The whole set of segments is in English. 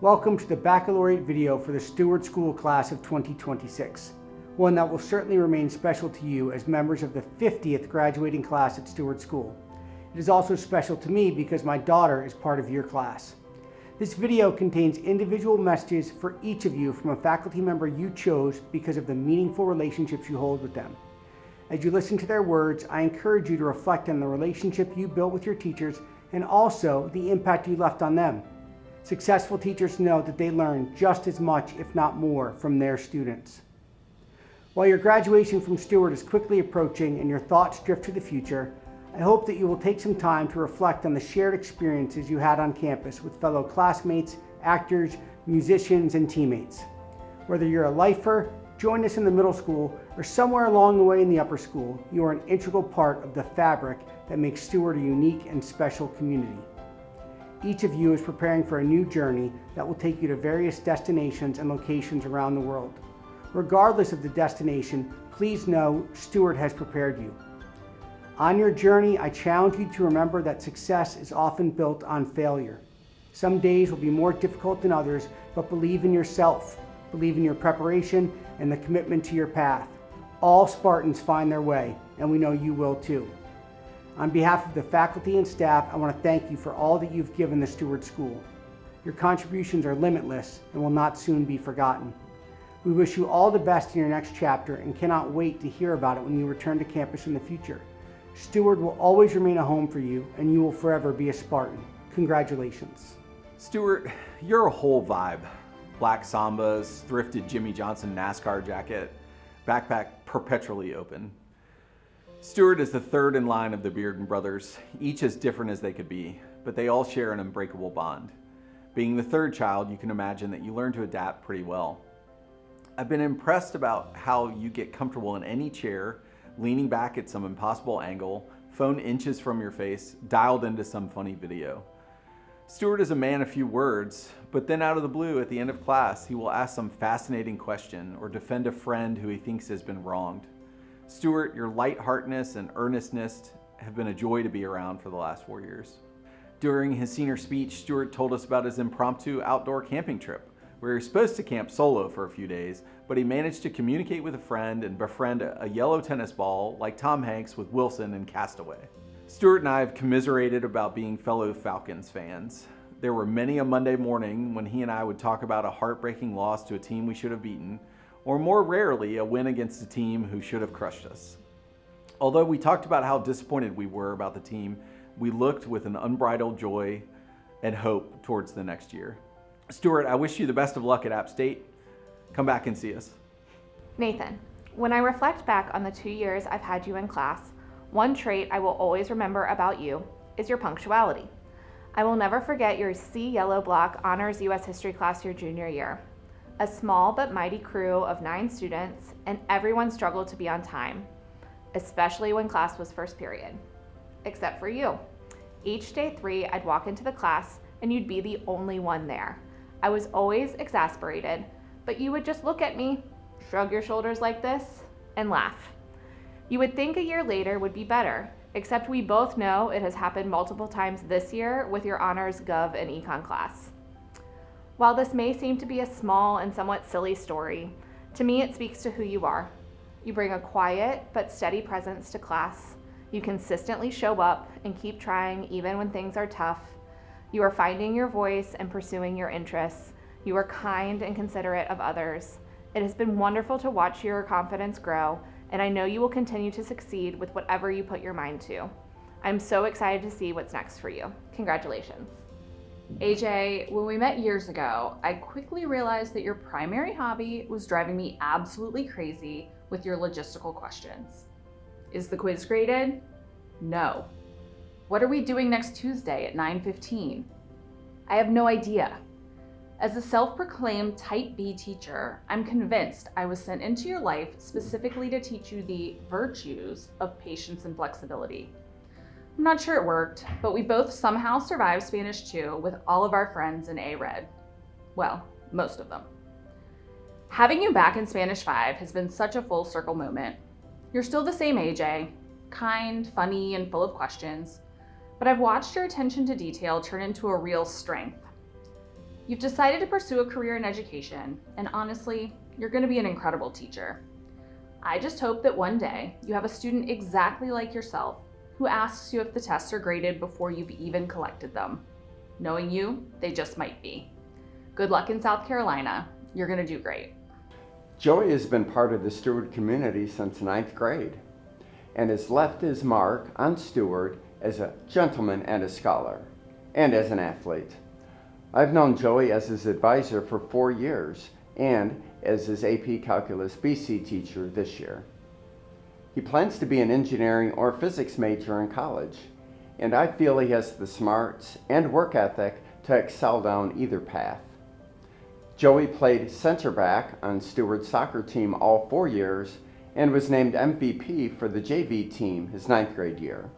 Welcome to the Baccalaureate video for the Steward School class of 2026, one that will certainly remain special to you as members of the 50th graduating class at Steward School. It is also special to me because my daughter is part of your class. This video contains individual messages for each of you from a faculty member you chose because of the meaningful relationships you hold with them. As you listen to their words, I encourage you to reflect on the relationship you built with your teachers and also the impact you left on them. Successful teachers know that they learn just as much, if not more, from their students. While your graduation from Steward is quickly approaching and your thoughts drift to the future, I hope that you will take some time to reflect on the shared experiences you had on campus with fellow classmates, actors, musicians, and teammates. Whether you're a lifer, joined us in the middle school, or somewhere along the way in the upper school, you are an integral part of the fabric that makes Steward a unique and special community. Each of you is preparing for a new journey that will take you to various destinations and locations around the world. Regardless of the destination, please know Steward has prepared you. On your journey, I challenge you to remember that success is often built on failure. Some days will be more difficult than others, but believe in yourself, believe in your preparation, and the commitment to your path. All Spartans find their way, and we know you will too. On behalf of the faculty and staff, I want to thank you for all that you've given the Steward School. Your contributions are limitless and will not soon be forgotten. We wish you all the best in your next chapter and cannot wait to hear about it when you return to campus in the future. Steward will always remain a home for you, and you will forever be a Spartan. Congratulations. Steward, you're a whole vibe. Black Sambas, thrifted Jimmy Johnson NASCAR jacket, backpack perpetually open. Steward is the third in line of the Bearden brothers, each as different as they could be, but they all share an unbreakable bond. Being the third child, you can imagine that you learn to adapt pretty well. I've been impressed about how you get comfortable in any chair, leaning back at some impossible angle, phone inches from your face, dialed into some funny video. Steward is a man of few words, but then out of the blue at the end of class, he will ask some fascinating question or defend a friend who he thinks has been wronged. Steward, your lightheartedness and earnestness have been a joy to be around for the last 4 years. During his senior speech, Steward told us about his impromptu outdoor camping trip, where he was supposed to camp solo for a few days, but he managed to communicate with a friend and befriend a yellow tennis ball like Tom Hanks with Wilson in Castaway. Steward and I have commiserated about being fellow Falcons fans. There were many a Monday morning when he and I would talk about a heartbreaking loss to a team we should have beaten, or more rarely, a win against a team who should have crushed us. Although we talked about how disappointed we were about the team, we looked with an unbridled joy and hope towards the next year. Steward, I wish you the best of luck at App State. Come back and see us. Nathan, when I reflect back on the 2 years I've had you in class, one trait I will always remember about you is your punctuality. I will never forget your C Yellow Block Honors U.S. History class your junior year. A small but mighty crew of 9 students, and everyone struggled to be on time, especially when class was first period. Except for you. Each day 3, I'd walk into the class and you'd be the only one there. I was always exasperated, but you would just look at me, shrug your shoulders like this, and laugh. You would think a year later would be better, except we both know it has happened multiple times this year with your honors Gov and Econ class. While this may seem to be a small and somewhat silly story, to me it speaks to who you are. You bring a quiet but steady presence to class. You consistently show up and keep trying even when things are tough. You are finding your voice and pursuing your interests. You are kind and considerate of others. It has been wonderful to watch your confidence grow, and I know you will continue to succeed with whatever you put your mind to. I'm so excited to see what's next for you. Congratulations. AJ, when we met years ago, I quickly realized that your primary hobby was driving me absolutely crazy with your logistical questions. Is the quiz graded? No. What are we doing next Tuesday at 9:15? I have no idea. As a self-proclaimed type B teacher, I'm convinced I was sent into your life specifically to teach you the virtues of patience and flexibility. I'm not sure it worked, but we both somehow survived Spanish 2 with all of our friends in A-Red. Well, most of them. Having you back in Spanish 5 has been such a full circle moment. You're still the same AJ, kind, funny, and full of questions, but I've watched your attention to detail turn into a real strength. You've decided to pursue a career in education, and honestly, you're going to be an incredible teacher. I just hope that one day you have a student exactly like yourself who asks you if the tests are graded before you've even collected them. Knowing you, they just might be. Good luck in South Carolina. You're going to do great. Joey has been part of the Steward community since 9th grade and has left his mark on Steward as a gentleman and a scholar, and as an athlete. I've known Joey as his advisor for 4 years and as his AP Calculus BC teacher this year. He plans to be an engineering or physics major in college, and I feel he has the smarts and work ethic to excel down either path. Joey played center back on Steward's soccer team all 4 years and was named MVP for the JV team his 9th grade year.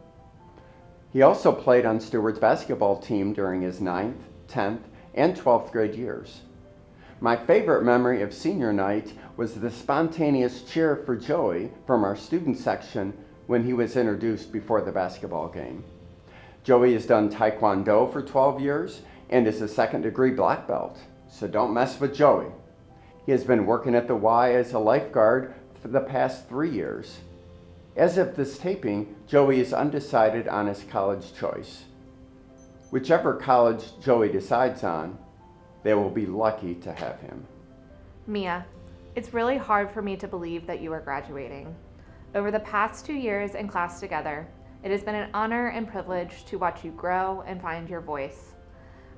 He also played on Steward's basketball team during his 9th, 10th, and 12th grade years. My favorite memory of senior night was the spontaneous cheer for Joey from our student section when he was introduced before the basketball game. Joey has done Taekwondo for 12 years and is a 2nd degree black belt, so don't mess with Joey. He has been working at the Y as a lifeguard for the past 3 years. As of this taping, Joey is undecided on his college choice. Whichever college Joey decides on, they will be lucky to have him. Mia, it's really hard for me to believe that you are graduating. Over the past 2 years in class together, it has been an honor and privilege to watch you grow and find your voice.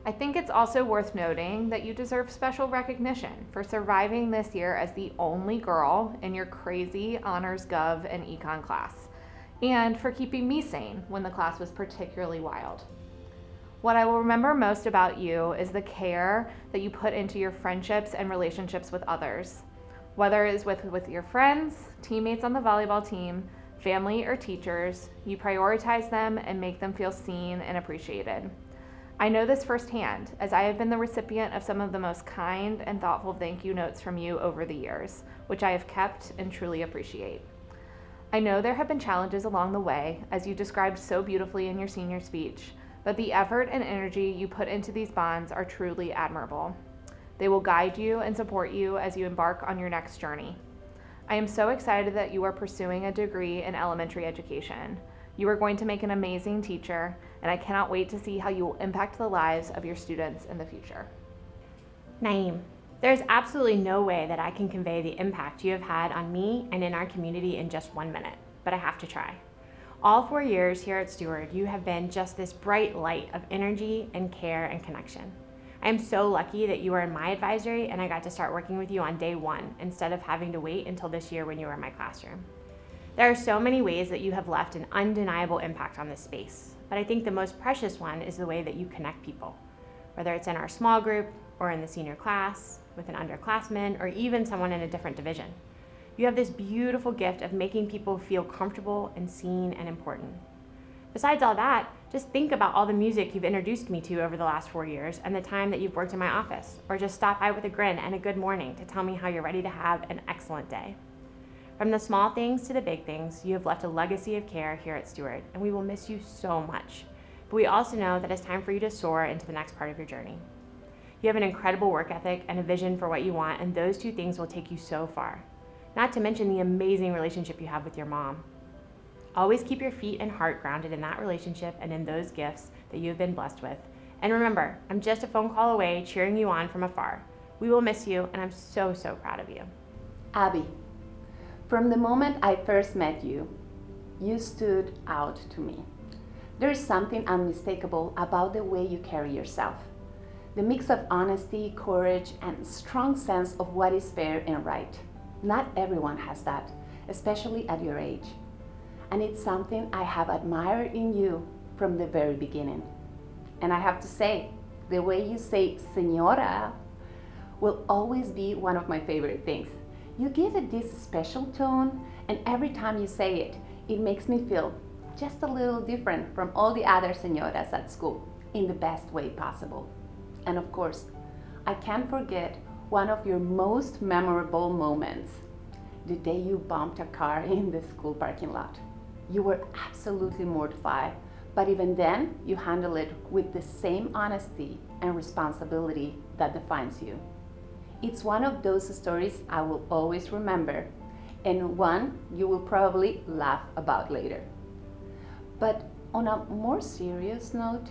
I think it's also worth noting that you deserve special recognition for surviving this year as the only girl in your crazy honors gov and econ class, and for keeping me sane when the class was particularly wild. What I will remember most about you is the care that you put into your friendships and relationships with others. Whether it is with your friends, teammates on the volleyball team, family, or teachers, you prioritize them and make them feel seen and appreciated. I know this firsthand, as I have been the recipient of some of the most kind and thoughtful thank you notes from you over the years, which I have kept and truly appreciate. I know there have been challenges along the way, as you described so beautifully in your senior speech, but the effort and energy you put into these bonds are truly admirable. They will guide you and support you as you embark on your next journey. I am so excited that you are pursuing a degree in elementary education. You are going to make an amazing teacher, and I cannot wait to see how you will impact the lives of your students in the future. Naeem, there's absolutely no way that I can convey the impact you have had on me and in our community in just 1 minute, but I have to try. All 4 years here at Steward, you have been just this bright light of energy and care and connection. I am so lucky that you are in my advisory and I got to start working with you on day 1 instead of having to wait until this year when you were in my classroom. There are so many ways that you have left an undeniable impact on this space, but I think the most precious one is the way that you connect people, whether it's in our small group or in the senior class, with an underclassman, or even someone in a different division. You have this beautiful gift of making people feel comfortable and seen and important. Besides all that, just think about all the music you've introduced me to over the last 4 years and the time that you've worked in my office, or just stop by with a grin and a good morning to tell me how you're ready to have an excellent day. From the small things to the big things, you have left a legacy of care here at Steward, and we will miss you so much. But we also know that it's time for you to soar into the next part of your journey. You have an incredible work ethic and a vision for what you want, and those 2 things will take you so far. Not to mention the amazing relationship you have with your mom. Always keep your feet and heart grounded in that relationship and in those gifts that you have been blessed with. And remember, I'm just a phone call away cheering you on from afar. We will miss you, and I'm so, so proud of you. Abby, from the moment I first met you, you stood out to me. There is something unmistakable about the way you carry yourself. The mix of honesty, courage, and strong sense of what is fair and right. Not everyone has that, especially at your age. And it's something I have admired in you from the very beginning. And I have to say, the way you say señora will always be one of my favorite things. You give it this special tone, and every time you say it, it makes me feel just a little different from all the other señoras at school, in the best way possible. And of course, I can't forget one of your most memorable moments, the day you bumped a car in the school parking lot. You were absolutely mortified, But even then, you handle it with the same honesty and responsibility that defines you. It's one of those stories I will always remember, and one you will probably laugh about later. But on a more serious note,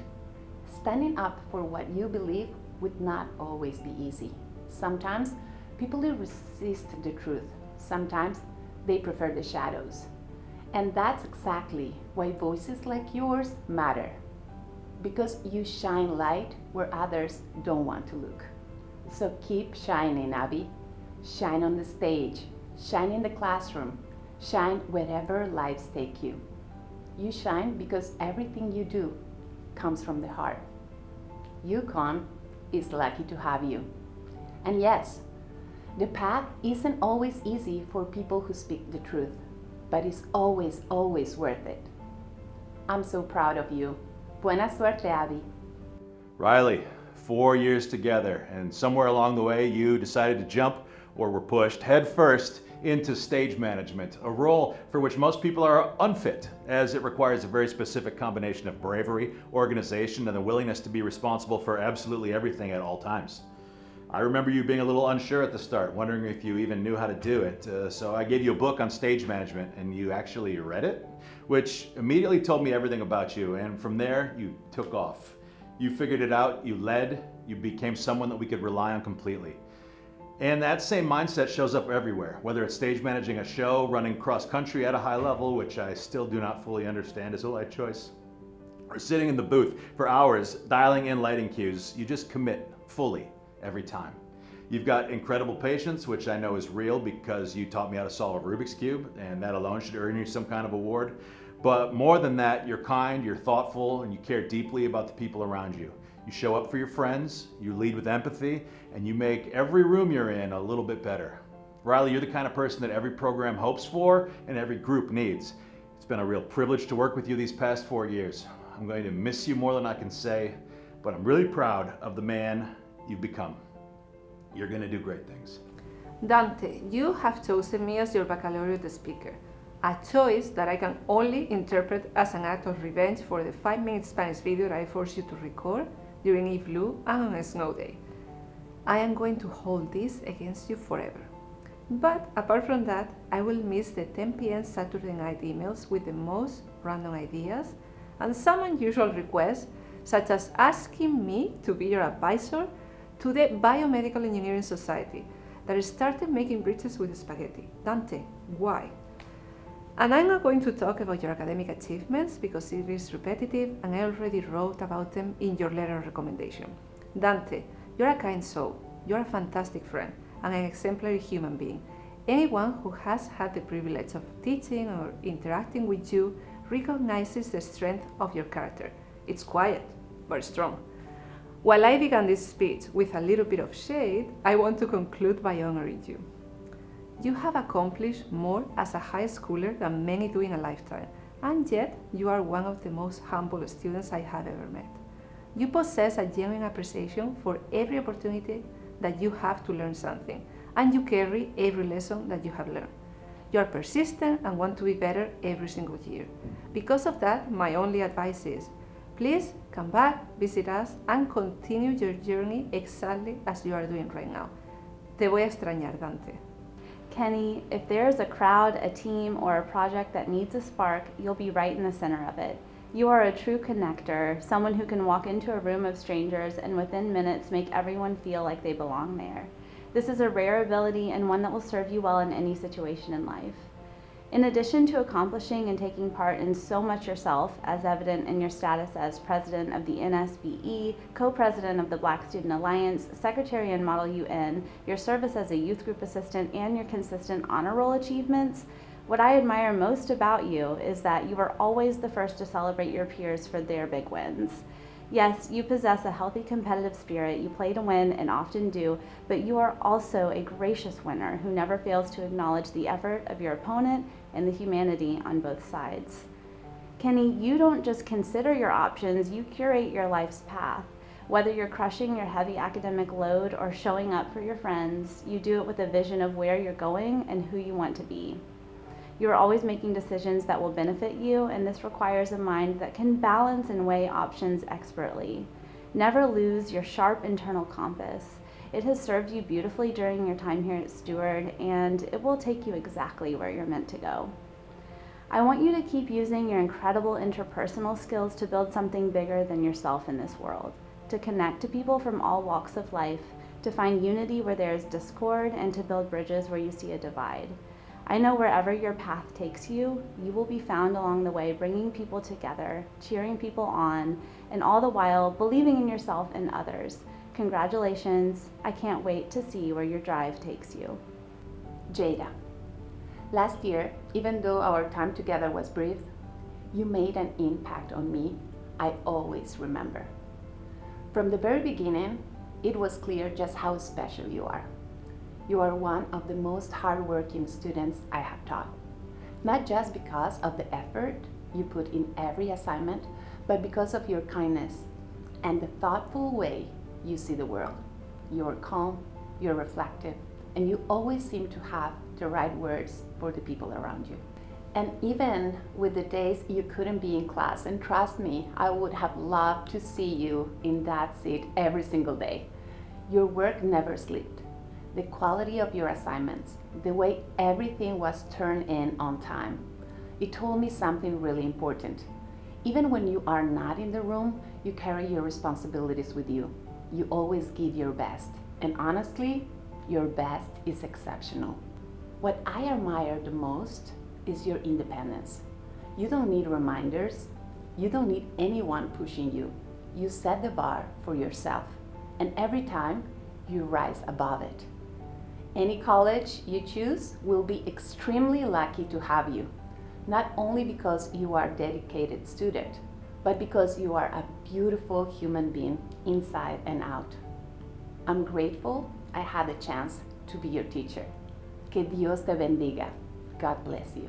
standing up for what you believe would not always be easy. Sometimes people resist the truth. Sometimes they prefer the shadows. And that's exactly why voices like yours matter. Because you shine light where others don't want to look. So keep shining, Abby. Shine on the stage, shine in the classroom, shine wherever lives take you. You shine because everything you do comes from the heart. UConn is lucky to have you. And yes, the path isn't always easy for people who speak the truth, but it's always, always worth it. I'm so proud of you. Buena suerte, Abby. Riley, 4 years together, and somewhere along the way you decided to jump, or were pushed head first into stage management, a role for which most people are unfit, as it requires a very specific combination of bravery, organization, and the willingness to be responsible for absolutely everything at all times. I remember you being a little unsure at the start, wondering if you even knew how to do it, so I gave you a book on stage management, and you actually read it, which immediately told me everything about you, and from there you took off. You figured it out, you led, you became someone that we could rely on completely. And that same mindset shows up everywhere, whether it's stage managing a show, running cross country at a high level, which I still do not fully understand as a life choice, or sitting in the booth for hours dialing in lighting cues. You just commit fully every time. You've got incredible patience, which I know is real because you taught me how to solve a Rubik's Cube, and that alone should earn you some kind of award. But more than that, you're kind, you're thoughtful, and you care deeply about the people around you. You show up for your friends, you lead with empathy, and you make every room you're in a little bit better. Riley, you're the kind of person that every program hopes for and every group needs. It's been a real privilege to work with you these past 4 years. I'm going to miss you more than I can say, but I'm really proud of the man you've become. You're going to do great things. Dante, you have chosen me as your baccalaureate speaker, a choice that I can only interpret as an act of revenge for the 5-minute Spanish video that I forced you to record during Eve Lou and on a snow day. I am going to hold this against you forever. But apart from that, I will miss the 10 p.m. Saturday night emails with the most random ideas and some unusual requests, such as asking me to be your advisor to the Biomedical Engineering Society that started making bridges with spaghetti. Dante, why? And I'm not going to talk about your academic achievements because it is repetitive and I already wrote about them in your letter of recommendation. Dante, you're a kind soul, you're a fantastic friend, and an exemplary human being. Anyone who has had the privilege of teaching or interacting with you recognizes the strength of your character. It's quiet, but strong. While I began this speech with a little bit of shade, I want to conclude by honoring you. You have accomplished more as a high schooler than many do in a lifetime, and yet you are one of the most humble students I have ever met. You possess a genuine appreciation for every opportunity that you have to learn something, and you carry every lesson that you have learned. You are persistent and want to be better every single year. Because of that, my only advice is, please come back, visit us, and continue your journey exactly as you are doing right now. Te voy a extrañar, Dante. Kenny, if there's a crowd, a team, or a project that needs a spark, you'll be right in the center of it. You are a true connector, someone who can walk into a room of strangers and within minutes make everyone feel like they belong there. This is a rare ability and one that will serve you well in any situation in life. In addition to accomplishing and taking part in so much yourself, as evident in your status as president of the NSBE, co-president of the Black Student Alliance, secretary in Model UN, your service as a youth group assistant, and your consistent honor roll achievements, what I admire most about you is that you are always the first to celebrate your peers for their big wins. Yes, you possess a healthy competitive spirit, you play to win and often do, but you are also a gracious winner who never fails to acknowledge the effort of your opponent and the humanity on both sides. Kenny, you don't just consider your options, you curate your life's path. Whether you're crushing your heavy academic load or showing up for your friends, you do it with a vision of where you're going and who you want to be. You are always making decisions that will benefit you, and this requires a mind that can balance and weigh options expertly. Never lose your sharp internal compass. It has served you beautifully during your time here at Steward, and it will take you exactly where you're meant to go. I want you to keep using your incredible interpersonal skills to build something bigger than yourself in this world, to connect to people from all walks of life, to find unity where there is discord, and to build bridges where you see a divide. I know wherever your path takes you, you will be found along the way, bringing people together, cheering people on, and all the while believing in yourself and others. Congratulations. I can't wait to see where your drive takes you. Jada, last year, even though our time together was brief, you made an impact on me I always remember. From the very beginning, it was clear just how special you are. You are one of the most hardworking students I have taught, not just because of the effort you put in every assignment, but because of your kindness and the thoughtful way you see the world. You're calm, you're reflective, and you always seem to have the right words for the people around you. And even with the days you couldn't be in class, and trust me, I would have loved to see you in that seat every single day. Your work never slept. The quality of your assignments, the way everything was turned in on time, it told me something really important. Even when you are not in the room, you carry your responsibilities with you. You always give your best, and honestly, your best is exceptional. What I admire the most is your independence. You don't need reminders. You don't need anyone pushing you. You set the bar for yourself, and every time you rise above it. Any college you choose will be extremely lucky to have you, not only because you are a dedicated student, but because you are a beautiful human being inside and out. I'm grateful I had the chance to be your teacher. Que Dios te bendiga. God bless you.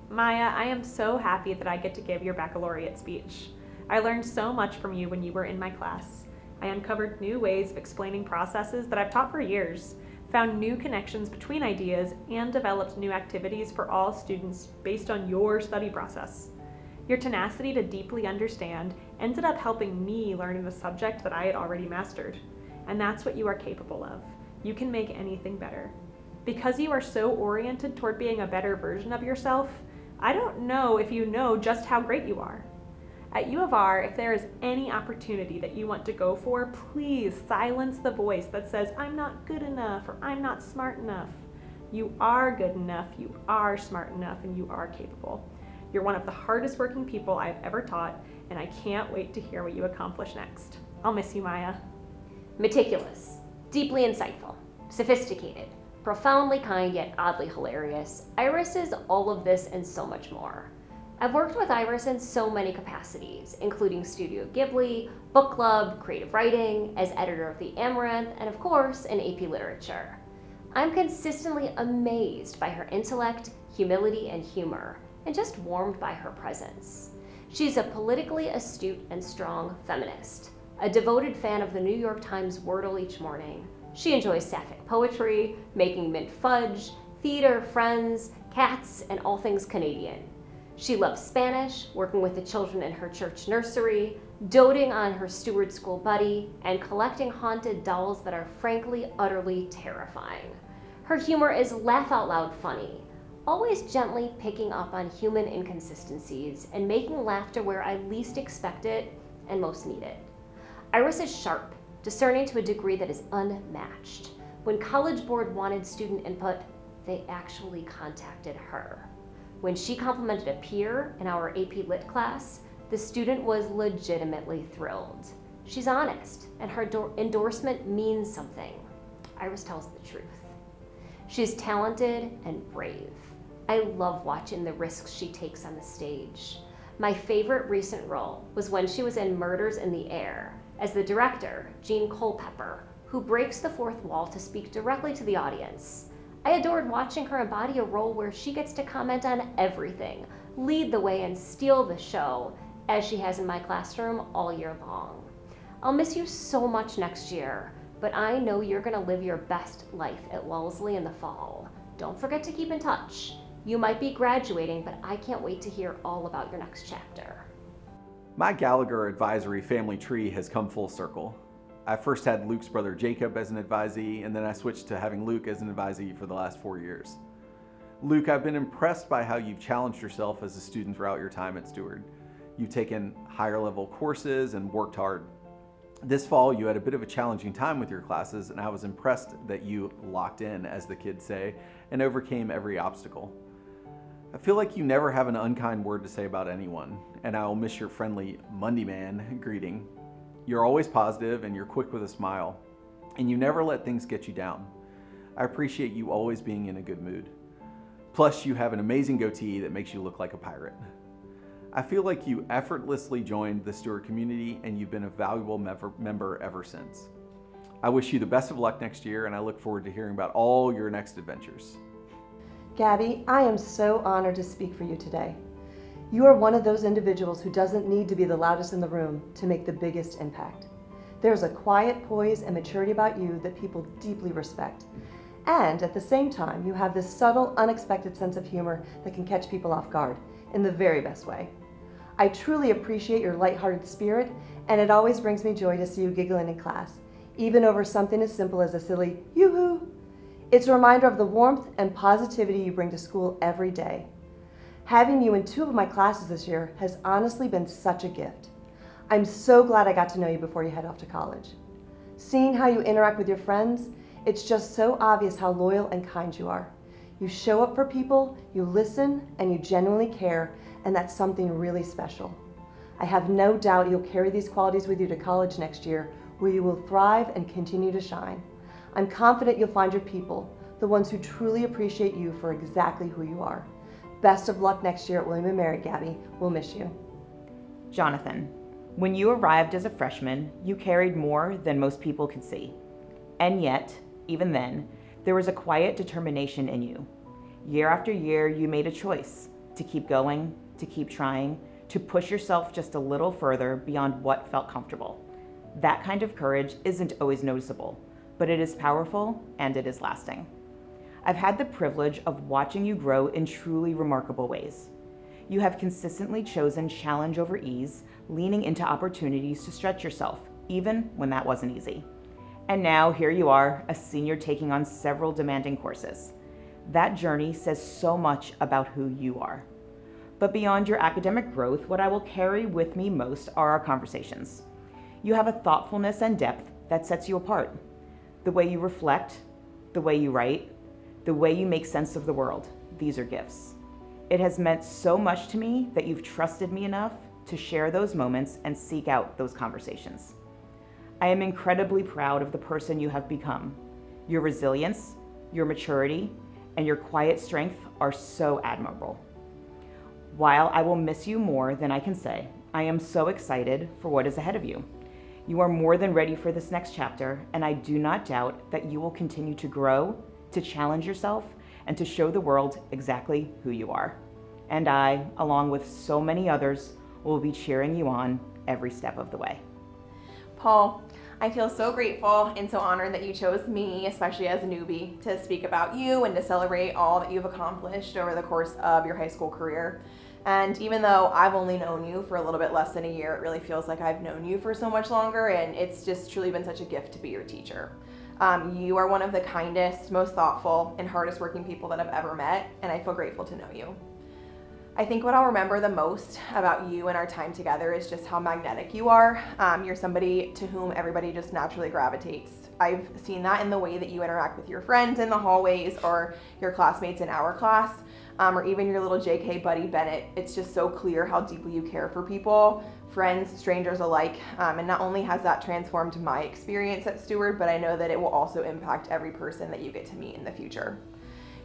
Maya, I am so happy that I get to give your baccalaureate speech. I learned so much from you when you were in my class. I uncovered new ways of explaining processes that I've taught for years, found new connections between ideas, and developed new activities for all students based on your study process. Your tenacity to deeply understand ended up helping me learn in a subject that I had already mastered. And that's what you are capable of. You can make anything better. Because you are so oriented toward being a better version of yourself, I don't know if you know just how great you are. At U of R, if there is any opportunity that you want to go for, please silence the voice that says, I'm not good enough or I'm not smart enough. You are good enough, you are smart enough, and you are capable. You're one of the hardest working people I've ever taught, and I can't wait to hear what you accomplish next. I'll miss you, Maya. Meticulous, deeply insightful, sophisticated, profoundly kind yet oddly hilarious, Iris is all of this and so much more. I've worked with Iris in so many capacities, including Studio Ghibli, book club, creative writing, as editor of the Amaranth, and of course, in AP Literature. I'm consistently amazed by her intellect, humility, and humor, and just warmed by her presence. She's a politically astute and strong feminist, a devoted fan of the New York Times Wordle each morning. She enjoys sapphic poetry, making mint fudge, theater, friends, cats, and all things Canadian. She loves Spanish, working with the children in her church nursery, doting on her Steward school buddy, and collecting haunted dolls that are frankly, utterly terrifying. Her humor is laugh out loud funny, always gently picking up on human inconsistencies and making laughter where I least expect it and most need it. Iris is sharp, discerning to a degree that is unmatched. When College Board wanted student input, they actually contacted her. When she complimented a peer in our AP Lit class, the student was legitimately thrilled. She's honest, and her endorsement means something. Iris tells the truth. She's talented and brave. I love watching the risks she takes on the stage. My favorite recent role was when she was in Murders in the Air as the director, Jean Culpepper, who breaks the fourth wall to speak directly to the audience. I adored watching her embody a role where she gets to comment on everything, lead the way, and steal the show, as she has in my classroom all year long. I'll miss you so much next year, but I know you're gonna live your best life at Wellesley in the fall. Don't forget to keep in touch. You might be graduating, but I can't wait to hear all about your next chapter. My Gallagher advisory family tree has come full circle. I first had Luke's brother Jacob as an advisee, and then I switched to having Luke as an advisee for the last 4 years. Luke, I've been impressed by how you've challenged yourself as a student throughout your time at Steward. You've taken higher level courses and worked hard. This fall, you had a bit of a challenging time with your classes, and I was impressed that you locked in, as the kids say, and overcame every obstacle. I feel like you never have an unkind word to say about anyone, and I will miss your friendly Monday man greeting. You're always positive and you're quick with a smile, and you never let things get you down. I appreciate you always being in a good mood. Plus, you have an amazing goatee that makes you look like a pirate. I feel like you effortlessly joined the Steward community, and you've been a valuable member ever since. I wish you the best of luck next year, and I look forward to hearing about all your next adventures. Gabby, I am so honored to speak for you today. You are one of those individuals who doesn't need to be the loudest in the room to make the biggest impact. There's a quiet poise and maturity about you that people deeply respect. And at the same time, you have this subtle, unexpected sense of humor that can catch people off guard in the very best way. I truly appreciate your lighthearted spirit, and it always brings me joy to see you giggling in class, even over something as simple as a silly yoo-hoo. It's a reminder of the warmth and positivity you bring to school every day. Having you in 2 of my classes this year has honestly been such a gift. I'm so glad I got to know you before you head off to college. Seeing how you interact with your friends, it's just so obvious how loyal and kind you are. You show up for people, you listen, and you genuinely care, and that's something really special. I have no doubt you'll carry these qualities with you to college next year, where you will thrive and continue to shine. I'm confident you'll find your people, the ones who truly appreciate you for exactly who you are. Best of luck next year at William & Mary, Gabby. We'll miss you. Jonathan, when you arrived as a freshman, you carried more than most people could see. And yet, even then, there was a quiet determination in you. Year after year, you made a choice to keep going, to keep trying, to push yourself just a little further beyond what felt comfortable. That kind of courage isn't always noticeable, but it is powerful and it is lasting. I've had the privilege of watching you grow in truly remarkable ways. You have consistently chosen challenge over ease, leaning into opportunities to stretch yourself, even when that wasn't easy. And now here you are, a senior taking on several demanding courses. That journey says so much about who you are. But beyond your academic growth, what I will carry with me most are our conversations. You have a thoughtfulness and depth that sets you apart. The way you reflect, the way you write, the way you make sense of the world, these are gifts. It has meant so much to me that you've trusted me enough to share those moments and seek out those conversations. I am incredibly proud of the person you have become. Your resilience, your maturity, and your quiet strength are so admirable. While I will miss you more than I can say, I am so excited for what is ahead of you. You are more than ready for this next chapter, and I do not doubt that you will continue to grow, to challenge yourself, and to show the world exactly who you are. And I, along with so many others, will be cheering you on every step of the way. Paul, I feel so grateful and so honored that you chose me, especially as a newbie, to speak about you and to celebrate all that you've accomplished over the course of your high school career. And even though I've only known you for a little bit less than a year, it really feels like I've known you for so much longer, and it's just truly been such a gift to be your teacher. You are one of the kindest, most thoughtful, and hardest working people that I've ever met, and I feel grateful to know you. I think what I'll remember the most about you and our time together is just how magnetic you are. You're somebody to whom everybody just naturally gravitates. I've seen that in the way that you interact with your friends in the hallways or your classmates in our class, or even your little JK buddy Bennett. It's just so clear how deeply you care for people, friends, strangers alike. And not only has that transformed my experience at Steward, but I know that it will also impact every person that you get to meet in the future.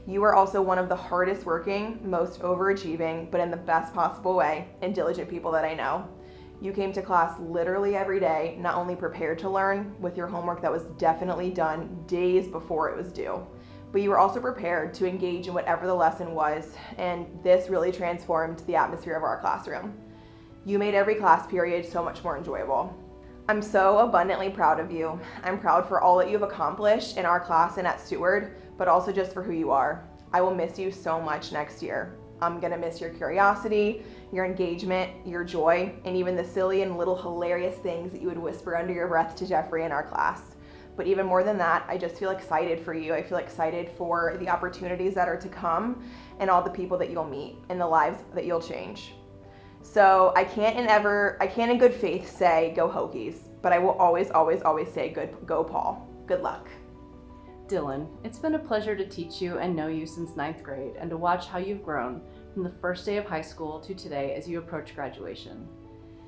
You are also one of the hardest working, most overachieving, but in the best possible way, and diligent people that I know. You came to class literally every day, not only prepared to learn with your homework that was definitely done days before it was due, but you were also prepared to engage in whatever the lesson was, and this really transformed the atmosphere of our classroom. You made every class period so much more enjoyable. I'm so abundantly proud of you. I'm proud for all that you've accomplished in our class and at Steward, but also just for who you are. I will miss you so much next year. I'm gonna miss your curiosity, your engagement, your joy, and even the silly and little hilarious things that you would whisper under your breath to Jeffrey in our class. But even more than that, I just feel excited for you. I feel excited for the opportunities that are to come and all the people that you'll meet and the lives that you'll change. So I can't in good faith say go Hokies, but I will always, always, always say go Paul. Good luck. Dylan, it's been a pleasure to teach you and know you since 9th grade and to watch how you've grown from the first day of high school to today as you approach graduation.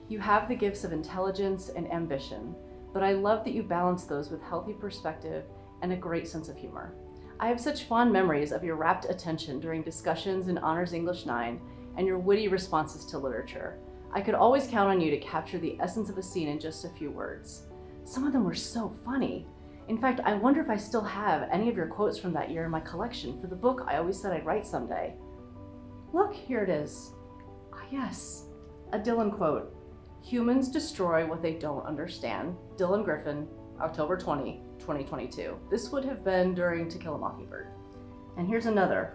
You have the gifts of intelligence and ambition, but I love that you balance those with healthy perspective and a great sense of humor. I have such fond memories of your rapt attention during discussions in Honors English 9 and your witty responses to literature. I could always count on you to capture the essence of a scene in just a few words. Some of them were so funny. In fact, I wonder if I still have any of your quotes from that year in my collection for the book I always said I'd write someday. Look, here it is. Ah, yes, a Dylan quote. Humans destroy what they don't understand. Dylan Griffin, October 20, 2022. This would have been during To Kill a Mockingbird. And here's another.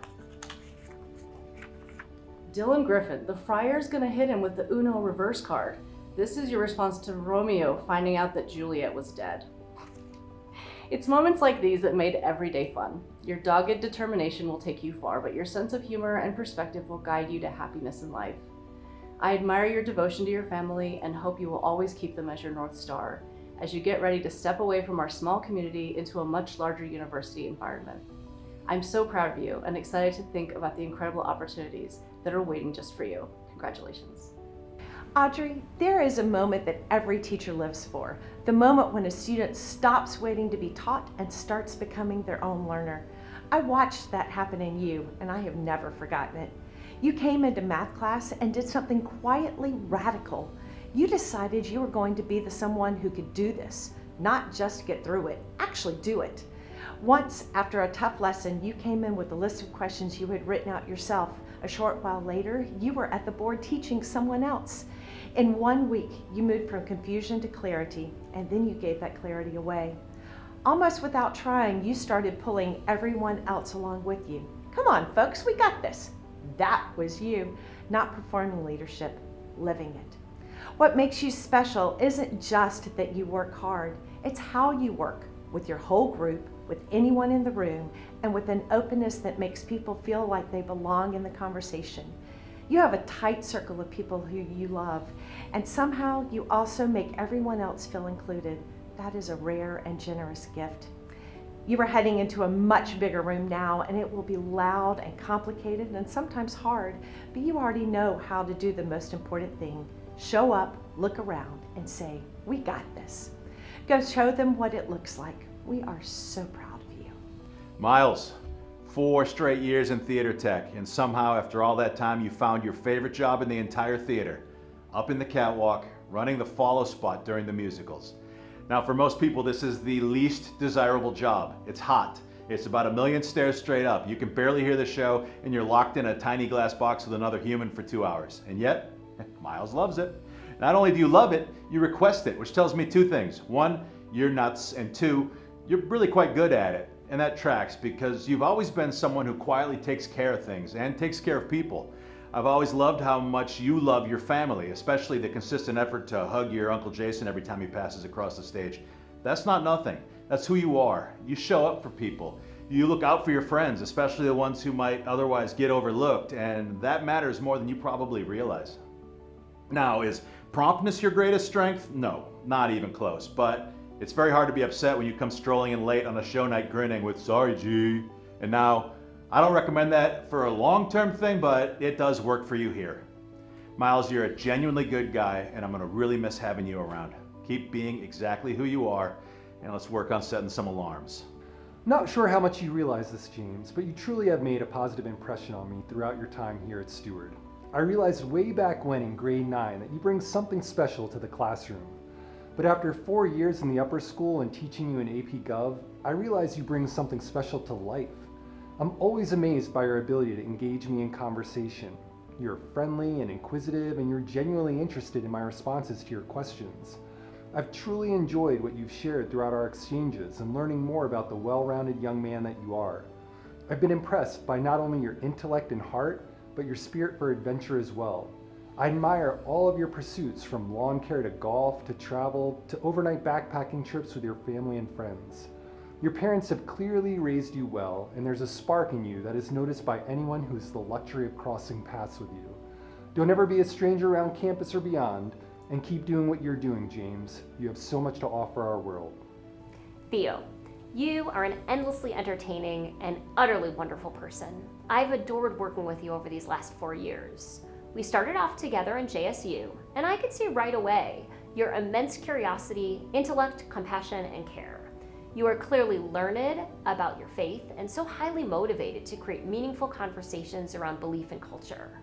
Dylan Griffin, the friar's gonna hit him with the Uno reverse card. This is your response to Romeo finding out that Juliet was dead. It's moments like these that made every day fun. Your dogged determination will take you far, but your sense of humor and perspective will guide you to happiness in life. I admire your devotion to your family and hope you will always keep them as your North Star as you get ready to step away from our small community into a much larger university environment. I'm so proud of you and excited to think about the incredible opportunities that are waiting just for you. Congratulations. Audrey, there is a moment that every teacher lives for, the moment when a student stops waiting to be taught and starts becoming their own learner. I watched that happen in you, and I have never forgotten it. You came into math class and did something quietly radical. You decided you were going to be the someone who could do this, not just get through it, actually do it. Once, after a tough lesson, you came in with a list of questions you had written out yourself. A short while later, you were at the board teaching someone else. In 1 week, you moved from confusion to clarity, and then you gave that clarity away. Almost without trying, you started pulling everyone else along with you. Come on, folks, we got this. That was you, not performing leadership, living it. What makes you special isn't just that you work hard, it's how you work with your whole group, with anyone in the room, and with an openness that makes people feel like they belong in the conversation. You have a tight circle of people who you love, and somehow you also make everyone else feel included. That is a rare and generous gift. You are heading into a much bigger room now, and it will be loud and complicated and sometimes hard, but you already know how to do the most important thing. Show up, look around, and say, we got this. Go show them what it looks like. We are so proud of you. Miles, 4 straight years in theater tech, and somehow after all that time you found your favorite job in the entire theater, up in the catwalk, running the follow spot during the musicals. Now for most people this is the least desirable job. It's hot. It's about 1,000,000 stairs straight up. You can barely hear the show and you're locked in a tiny glass box with another human for 2 hours. And yet, Miles loves it. Not only do you love it, you request it, which tells me 2 things. 1, you're nuts, and 2, you're really quite good at it. And that tracks because you've always been someone who quietly takes care of things and takes care of people. I've always loved how much you love your family, especially the consistent effort to hug your Uncle Jason every time he passes across the stage. That's not nothing. That's who you are. You show up for people. You look out for your friends, especially the ones who might otherwise get overlooked, and that matters more than you probably realize. Now, is promptness your greatest strength? No, not even close, but it's very hard to be upset when you come strolling in late on a show night grinning with, sorry, G. And now, I don't recommend that for a long-term thing, but it does work for you here. Miles, you're a genuinely good guy, and I'm gonna really miss having you around. Keep being exactly who you are, and let's work on setting some alarms. Not sure how much you realize this, James, but you truly have made a positive impression on me throughout your time here at Steward. I realized way back when in grade 9 that you bring something special to the classroom. But after 4 years in the upper school and teaching you in AP Gov, I realize you bring something special to life. I'm always amazed by your ability to engage me in conversation. You're friendly and inquisitive, and you're genuinely interested in my responses to your questions. I've truly enjoyed what you've shared throughout our exchanges and learning more about the well-rounded young man that you are. I've been impressed by not only your intellect and heart, but your spirit for adventure as well. I admire all of your pursuits, from lawn care to golf to travel to overnight backpacking trips with your family and friends. Your parents have clearly raised you well, and there's a spark in you that is noticed by anyone who has the luxury of crossing paths with you. Don't ever be a stranger around campus or beyond, and keep doing what you're doing, James. You have so much to offer our world. Theo, you are an endlessly entertaining and utterly wonderful person. I've adored working with you over these last 4 years. We started off together in JSU, and I could see right away your immense curiosity, intellect, compassion, and care. You are clearly learned about your faith and so highly motivated to create meaningful conversations around belief and culture.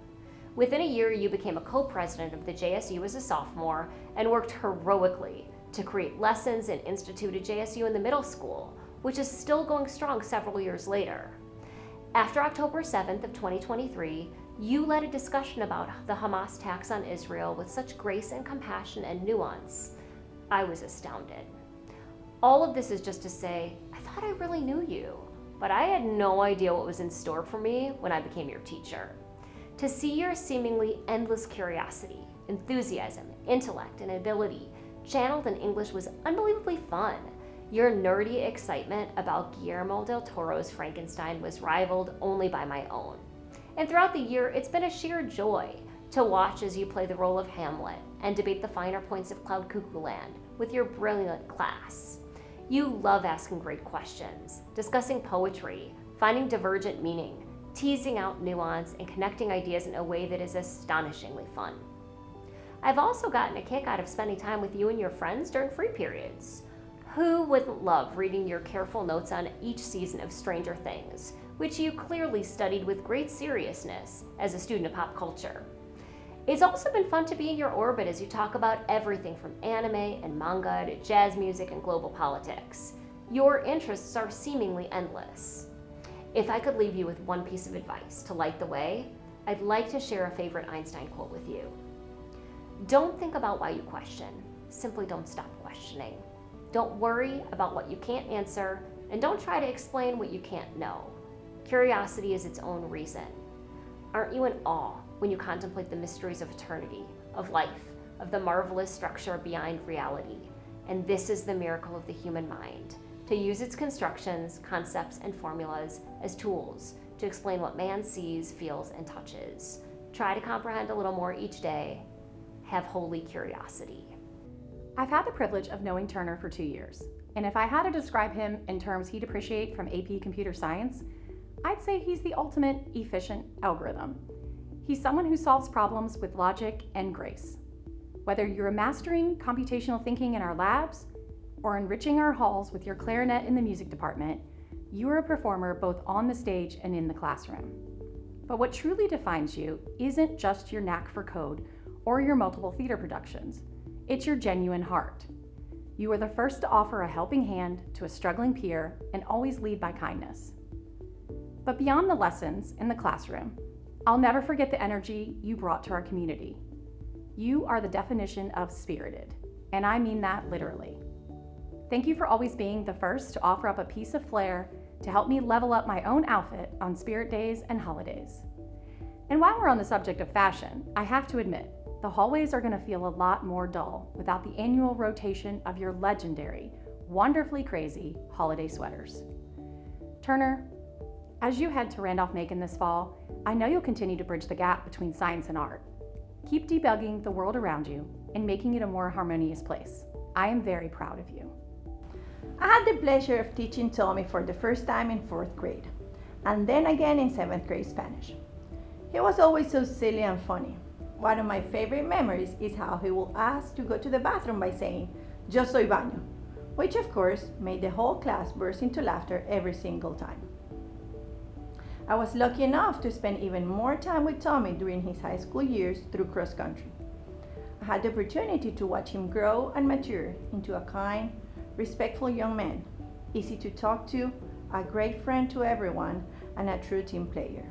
Within a year, you became a co-president of the JSU as a sophomore and worked heroically to create lessons and instituted JSU in the middle school, which is still going strong several years later. After October 7th of 2023, you led a discussion about the Hamas attacks on Israel with such grace and compassion and nuance. I was astounded. All of this is just to say, I thought I really knew you, but I had no idea what was in store for me when I became your teacher. To see your seemingly endless curiosity, enthusiasm, intellect, and ability channeled in English was unbelievably fun. Your nerdy excitement about Guillermo del Toro's Frankenstein was rivaled only by my own. And throughout the year, it's been a sheer joy to watch as you play the role of Hamlet and debate the finer points of Cloud Cuckoo Land with your brilliant class. You love asking great questions, discussing poetry, finding divergent meaning, teasing out nuance, and connecting ideas in a way that is astonishingly fun. I've also gotten a kick out of spending time with you and your friends during free periods. Who wouldn't love reading your careful notes on each season of Stranger Things, which you clearly studied with great seriousness as a student of pop culture? It's also been fun to be in your orbit as you talk about everything from anime and manga to jazz music and global politics. Your interests are seemingly endless. If I could leave you with one piece of advice to light the way, I'd like to share a favorite Einstein quote with you. Don't think about why you question, simply don't stop questioning. Don't worry about what you can't answer, and don't try to explain what you can't know. Curiosity is its own reason. Aren't you in awe when you contemplate the mysteries of eternity, of life, of the marvelous structure beyond reality? And this is the miracle of the human mind, to use its constructions, concepts, and formulas as tools to explain what man sees, feels, and touches. Try to comprehend a little more each day. Have holy curiosity. I've had the privilege of knowing Turner for 2 years, and if I had to describe him in terms he'd appreciate from AP Computer Science, I'd say he's the ultimate efficient algorithm. He's someone who solves problems with logic and grace. Whether you're mastering computational thinking in our labs or enriching our halls with your clarinet in the music department, you are a performer both on the stage and in the classroom. But what truly defines you isn't just your knack for code or your multiple theater productions. It's your genuine heart. You are the first to offer a helping hand to a struggling peer and always lead by kindness. But beyond the lessons in the classroom, I'll never forget the energy you brought to our community. You are the definition of spirited, and I mean that literally. Thank you for always being the first to offer up a piece of flair to help me level up my own outfit on spirit days and holidays. And while we're on the subject of fashion, I have to admit, the hallways are going to feel a lot more dull without the annual rotation of your legendary, wonderfully crazy holiday sweaters. Turner, as you head to Randolph-Macon this fall, I know you'll continue to bridge the gap between science and art. Keep debugging the world around you and making it a more harmonious place. I am very proud of you. I had the pleasure of teaching Tommy for the first time in 4th grade, and then again in 7th grade Spanish. He was always so silly and funny. One of my favorite memories is how he will ask to go to the bathroom by saying, "Yo soy baño," which of course made the whole class burst into laughter every single time. I was lucky enough to spend even more time with Tommy during his high school years through cross country. I had the opportunity to watch him grow and mature into a kind, respectful young man, easy to talk to, a great friend to everyone, and a true team player.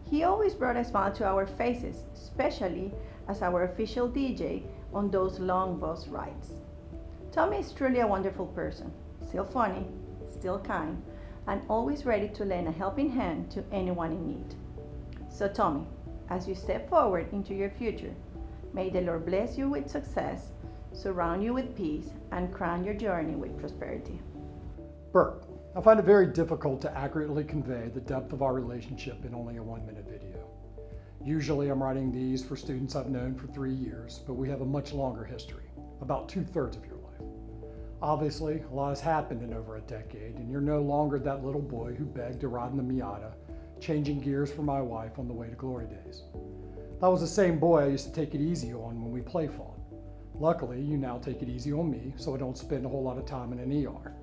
He always brought a smile to our faces, especially as our official DJ on those long bus rides. Tommy is truly a wonderful person, still funny, still kind, and always ready to lend a helping hand to anyone in need. So Tommy, as you step forward into your future, may the Lord bless you with success, surround you with peace, and crown your journey with prosperity. Burke, I find it very difficult to accurately convey the depth of our relationship in only a 1-minute video. Usually I'm writing these for students I've known for 3 years, but we have a much longer history, about 2/3 of your life. Obviously, a lot has happened in over a decade, and you're no longer that little boy who begged to ride in the Miata, changing gears for my wife on the way to glory days. That was the same boy I used to take it easy on when we play fought. Luckily, you now take it easy on me, so I don't spend a whole lot of time in an ER.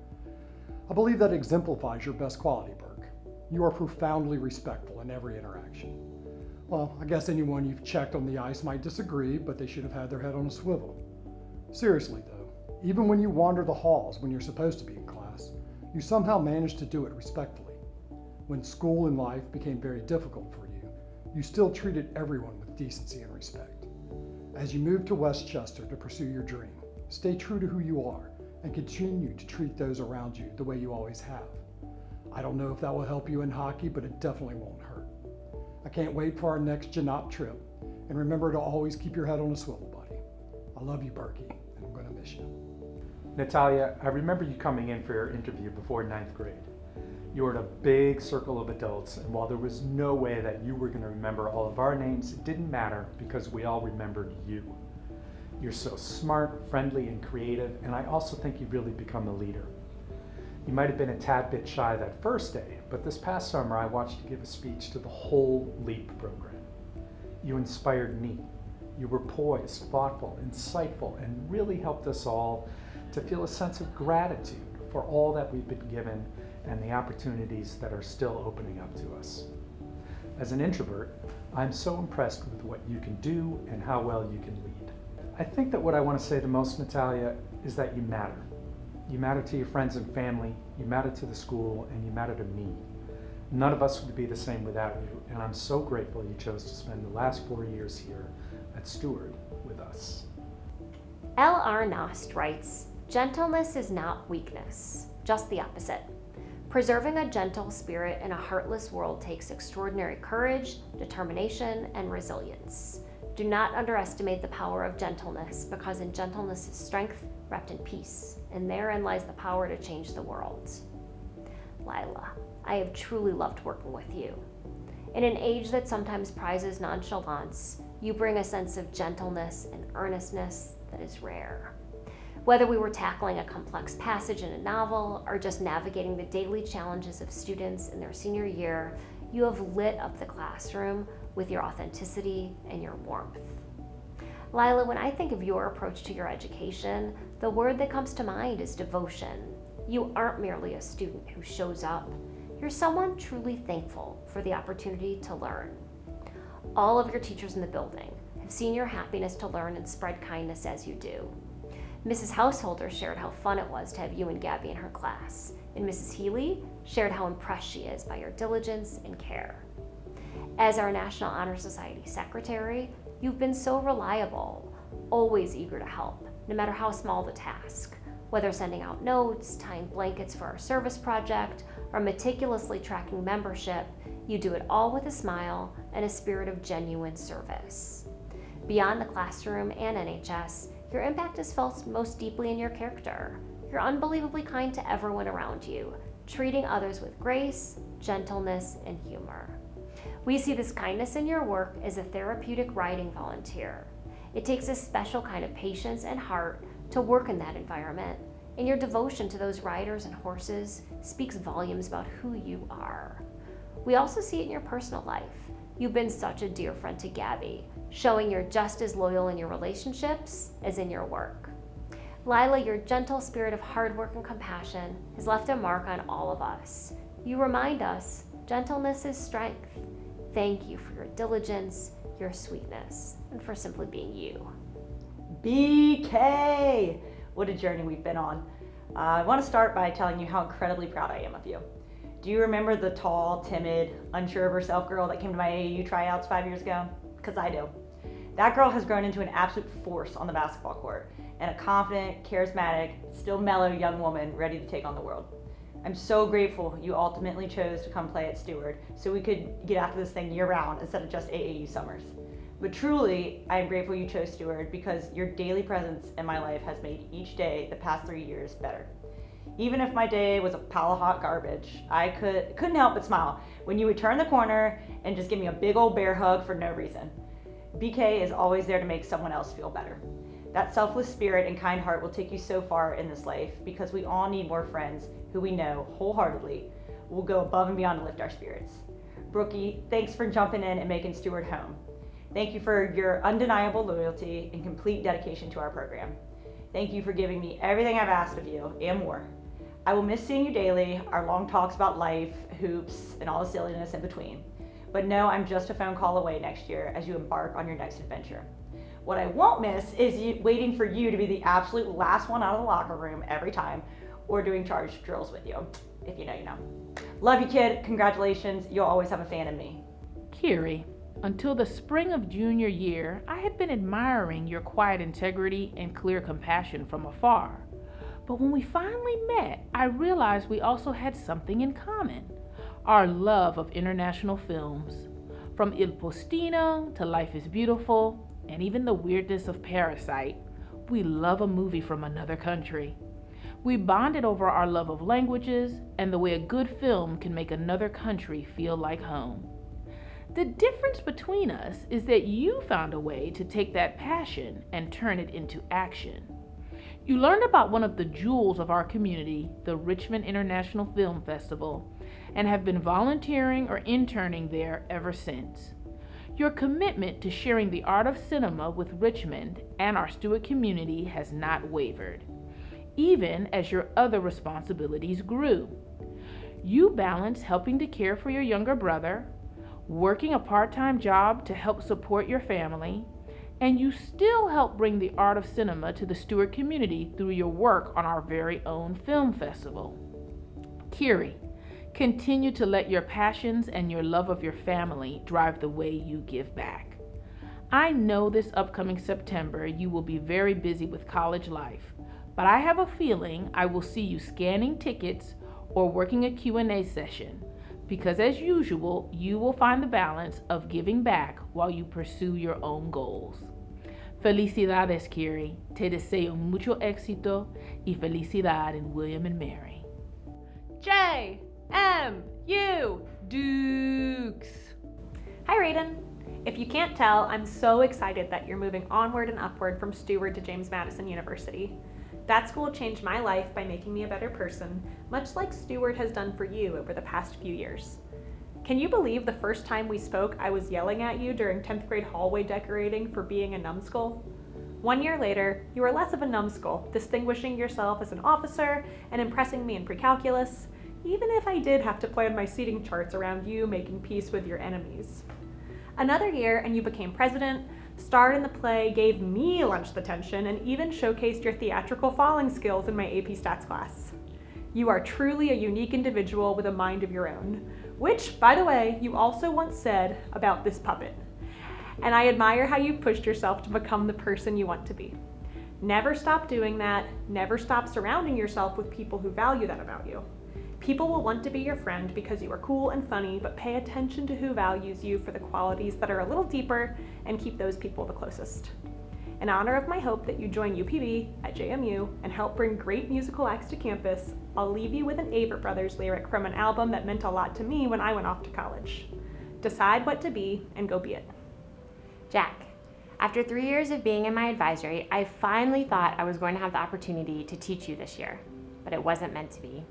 I believe that exemplifies your best quality, Burke. You are profoundly respectful in every interaction. Well, I guess anyone you've checked on the ice might disagree, but they should have had their head on a swivel. Seriously though, even when you wander the halls when you're supposed to be in class, you somehow manage to do it respectfully. When school and life became very difficult for you, you still treated everyone with decency and respect. As you move to Westchester to pursue your dream, stay true to who you are and continue to treat those around you the way you always have. I don't know if that will help you in hockey, but it definitely won't hurt. I can't wait for our next Janop trip, and remember to always keep your head on a swivel, buddy. I love you, Berkey, and I'm going to miss you. Natalia, I remember you coming in for your interview before 9th grade. You were in a big circle of adults, and while there was no way that you were going to remember all of our names, it didn't matter because we all remembered you. You're so smart, friendly, and creative, and I also think you've really become a leader. You might have been a tad bit shy that first day, but this past summer I watched you give a speech to the whole LEAP program. You inspired me. You were poised, thoughtful, insightful, and really helped us all to feel a sense of gratitude for all that we've been given and the opportunities that are still opening up to us. As an introvert, I'm so impressed with what you can do and how well you can lead. I think that what I want to say the most, Natalia, is that you matter. You matter to your friends and family, you matter to the school, and you matter to me. None of us would be the same without you, and I'm so grateful you chose to spend the last 4 years here at Steward with us. L.R. Nost writes, "Gentleness is not weakness, just the opposite. Preserving a gentle spirit in a heartless world takes extraordinary courage, determination, and resilience. Do not underestimate the power of gentleness, because in gentleness is strength wrapped in peace, and therein lies the power to change the world." Lila, I have truly loved working with you. In an age that sometimes prizes nonchalance, you bring a sense of gentleness and earnestness that is rare. Whether we were tackling a complex passage in a novel or just navigating the daily challenges of students in their senior year, you have lit up the classroom with your authenticity and your warmth. Lila, when I think of your approach to your education, the word that comes to mind is devotion. You aren't merely a student who shows up. You're someone truly thankful for the opportunity to learn. All of your teachers in the building have seen your happiness to learn and spread kindness as you do. Mrs. Householder shared how fun it was to have you and Gabby in her class, and Mrs. Healy shared how impressed she is by your diligence and care. As our National Honor Society Secretary, you've been so reliable, always eager to help, no matter how small the task. Whether sending out notes, tying blankets for our service project, or meticulously tracking membership, you do it all with a smile and a spirit of genuine service. Beyond the classroom and NHS, your impact is felt most deeply in your character. You're unbelievably kind to everyone around you, treating others with grace, gentleness, and humor. We see this kindness in your work as a therapeutic riding volunteer. It takes a special kind of patience and heart to work in that environment, and your devotion to those riders and horses speaks volumes about who you are. We also see it in your personal life. You've been such a dear friend to Gabby, showing you're just as loyal in your relationships as in your work. Lila, your gentle spirit of hard work and compassion has left a mark on all of us. You remind us gentleness is strength. Thank you for your diligence, your sweetness, and for simply being you. BK! What a journey we've been on. I want to start by telling you how incredibly proud I am of you. Do you remember the tall, timid, unsure of herself girl that came to my AAU tryouts 5 years ago? Because I do. That girl has grown into an absolute force on the basketball court, and a confident, charismatic, still mellow young woman ready to take on the world. I'm so grateful you ultimately chose to come play at Steward so we could get after this thing year round instead of just AAU summers. But truly, I am grateful you chose Steward because your daily presence in my life has made each day the past 3 years better. Even if my day was a pile of hot garbage, I couldn't help but smile when you would turn the corner and just give me a big old bear hug for no reason. BK is always there to make someone else feel better. That selfless spirit and kind heart will take you so far in this life because we all need more friends who we know wholeheartedly will go above and beyond to lift our spirits. Brookie, thanks for jumping in and making Steward home. Thank you for your undeniable loyalty and complete dedication to our program. Thank you for giving me everything I've asked of you and more. I will miss seeing you daily, our long talks about life, hoops, and all the silliness in between. But know I'm just a phone call away next year as you embark on your next adventure. What I won't miss is waiting for you to be the absolute last one out of the locker room every time, or doing charge drills with you. If you know, you know. Love you, kid. Congratulations. You'll always have a fan in me. Kiri, until the spring of junior year, I had been admiring your quiet integrity and clear compassion from afar. But when we finally met, I realized we also had something in common: our love of international films. From Il Postino to Life is Beautiful, and even the weirdness of Parasite, we love a movie from another country. We bonded over our love of languages and the way a good film can make another country feel like home. The difference between us is that you found a way to take that passion and turn it into action. You learned about one of the jewels of our community, the Richmond International Film Festival, and have been volunteering or interning there ever since. Your commitment to sharing the art of cinema with Richmond and our Steward community has not wavered, even as your other responsibilities grew. You balance helping to care for your younger brother, working a part-time job to help support your family, and you still help bring the art of cinema to the Steward community through your work on our very own film festival. Kiri, continue to let your passions and your love of your family drive the way you give back. I know this upcoming September you will be very busy with college life, but I have a feeling I will see you scanning tickets or working a Q&A session, because as usual, you will find the balance of giving back while you pursue your own goals. Felicidades, Kiri. Te deseo mucho éxito y felicidad in William and Mary. J.M.U. Dukes. Hi, Raiden. If you can't tell, I'm so excited that you're moving onward and upward from Steward to James Madison University. That school changed my life by making me a better person, much like Steward has done for you over the past few years. Can you believe the first time we spoke, I was yelling at you during 10th grade hallway decorating for being a numbskull? 1 year later, you are less of a numbskull, distinguishing yourself as an officer and impressing me in pre-calculus, even if I did have to plan my seating charts around you making peace with your enemies. Another year and you became president, starred in the play, gave me lunch detention, and even showcased your theatrical falling skills in my AP Stats class. You are truly a unique individual with a mind of your own, which, by the way, you also once said about this puppet. And I admire how you pushed yourself to become the person you want to be. Never stop doing that. Never stop surrounding yourself with people who value that about you. People will want to be your friend because you are cool and funny, but pay attention to who values you for the qualities that are a little deeper and keep those people the closest. In honor of my hope that you join UPB at JMU and help bring great musical acts to campus, I'll leave you with an Avett Brothers lyric from an album that meant a lot to me when I went off to college. Decide what to be and go be it. Jack, after 3 years of being in my advisory, I finally thought I was going to have the opportunity to teach you this year, but it wasn't meant to be.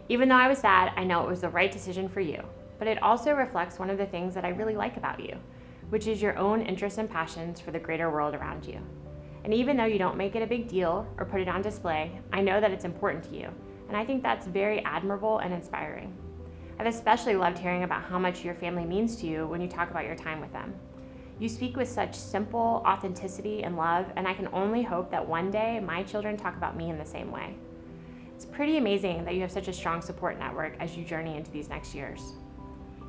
Even though I was sad, I know it was the right decision for you, but it also reflects one of the things that I really like about you, which is your own interests and passions for the greater world around you. And even though you don't make it a big deal or put it on display, I know that it's important to you, and I think that's very admirable and inspiring. I've especially loved hearing about how much your family means to you when you talk about your time with them. You speak with such simple authenticity and love, and I can only hope that one day my children talk about me in the same way. It's pretty amazing that you have such a strong support network as you journey into these next years.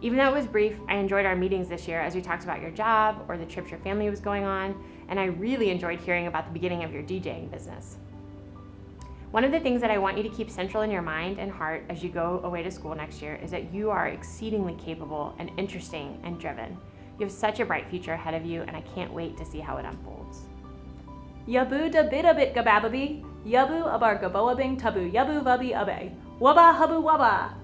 Even though it was brief, I enjoyed our meetings this year as we talked about your job or the trips your family was going on, and I really enjoyed hearing about the beginning of your DJing business. One of the things that I want you to keep central in your mind and heart as you go away to school next year is that you are exceedingly capable and interesting and driven. You have such a bright future ahead of you, and I can't wait to see how it unfolds. Yabu da bida bit gabababi, yabu abar gaboabing tabu yabu vabi abe, waba habu waba.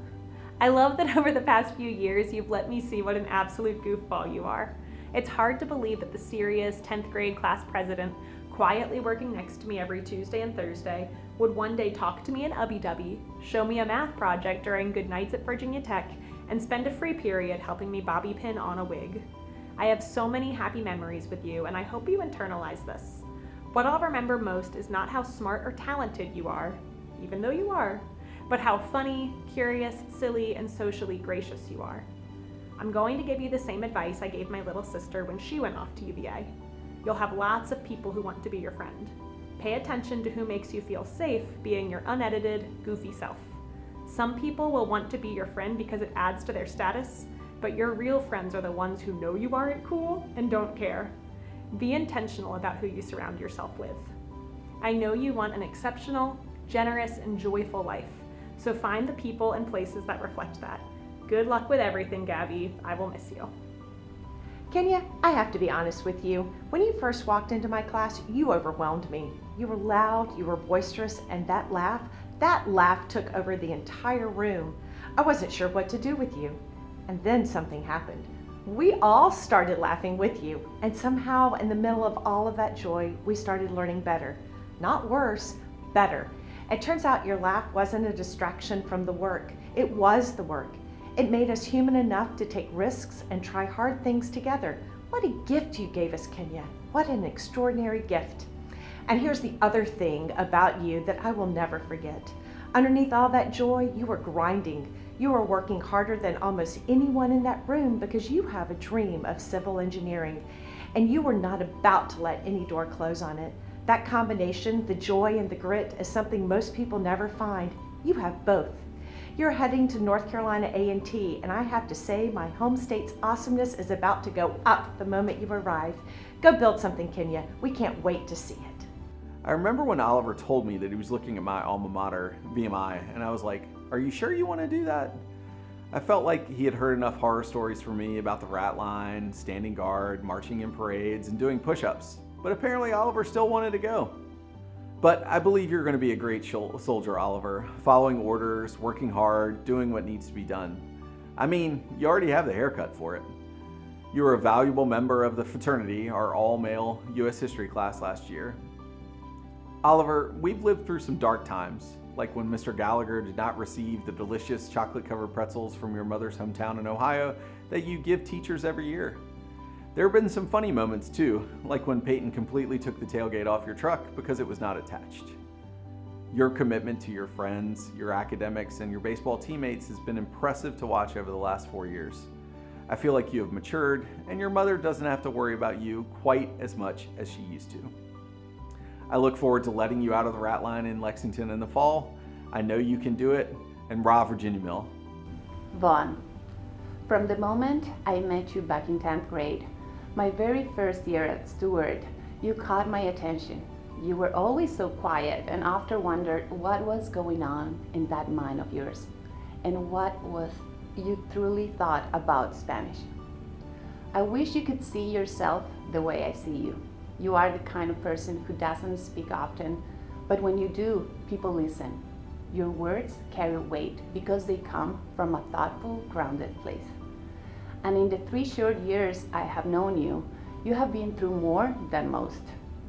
I love that over the past few years you've let me see what an absolute goofball you are. It's hard to believe that the serious 10th grade class president, quietly working next to me every Tuesday and Thursday, would one day talk to me in Ubby-Dubby, show me a math project during good nights at Virginia Tech, and spend a free period helping me bobby pin on a wig. I have so many happy memories with you, and I hope you internalize this. What I'll remember most is not how smart or talented you are, even though you are, but how funny, curious, silly, and socially gracious you are. I'm going to give you the same advice I gave my little sister when she went off to UVA. You'll have lots of people who want to be your friend. Pay attention to who makes you feel safe being your unedited, goofy self. Some people will want to be your friend because it adds to their status, but your real friends are the ones who know you aren't cool and don't care. Be intentional about who you surround yourself with. I know you want an exceptional, generous, and joyful life, so find the people and places that reflect that. Good luck with everything, Gabby. I will miss you. Kenya, I have to be honest with you. When you first walked into my class, you overwhelmed me. You were loud, you were boisterous, and that laugh took over the entire room. I wasn't sure what to do with you. And then something happened. We all started laughing with you, and somehow in the middle of all of that joy, we started learning better. Not worse, better. It turns out your laugh wasn't a distraction from the work. It was the work. It made us human enough to take risks and try hard things together. What a gift you gave us, Kenya. What an extraordinary gift. And here's the other thing about you that I will never forget. Underneath all that joy, you were grinding. You were working harder than almost anyone in that room because you have a dream of civil engineering, and you were not about to let any door close on it. That combination, the joy and the grit, is something most people never find. You have both. You're heading to North Carolina A&T, and I have to say my home state's awesomeness is about to go up the moment you arrive. Go build something, Kenya. We can't wait to see it. I remember when Oliver told me that he was looking at my alma mater, VMI, and I was like, are you sure you want to do that? I felt like he had heard enough horror stories from me about the rat line, standing guard, marching in parades, and doing push-ups, but apparently Oliver still wanted to go. But I believe you're going to be a great soldier, Oliver, following orders, working hard, doing what needs to be done. I mean, you already have the haircut for it. You were a valuable member of the fraternity, our all-male U.S. history class last year. Oliver, we've lived through some dark times, like when Mr. Gallagher did not receive the delicious chocolate-covered pretzels from your mother's hometown in Ohio that you give teachers every year. There have been some funny moments too, like when Peyton completely took the tailgate off your truck because it was not attached. Your commitment to your friends, your academics, and your baseball teammates has been impressive to watch over the last 4 years. I feel like you have matured, and your mother doesn't have to worry about you quite as much as she used to. I look forward to letting you out of the rat line in Lexington in the fall. I know you can do it, and rah Virginia Mill. Vaughn, from the moment I met you back in 10th grade, my very first year at Steward, you caught my attention. You were always so quiet and often wondered what was going on in that mind of yours and what was you truly thought about Spanish. I wish you could see yourself the way I see you. You are the kind of person who doesn't speak often, but when you do, people listen. Your words carry weight because they come from a thoughtful, grounded place. And in the 3 short years I have known you, you have been through more than most.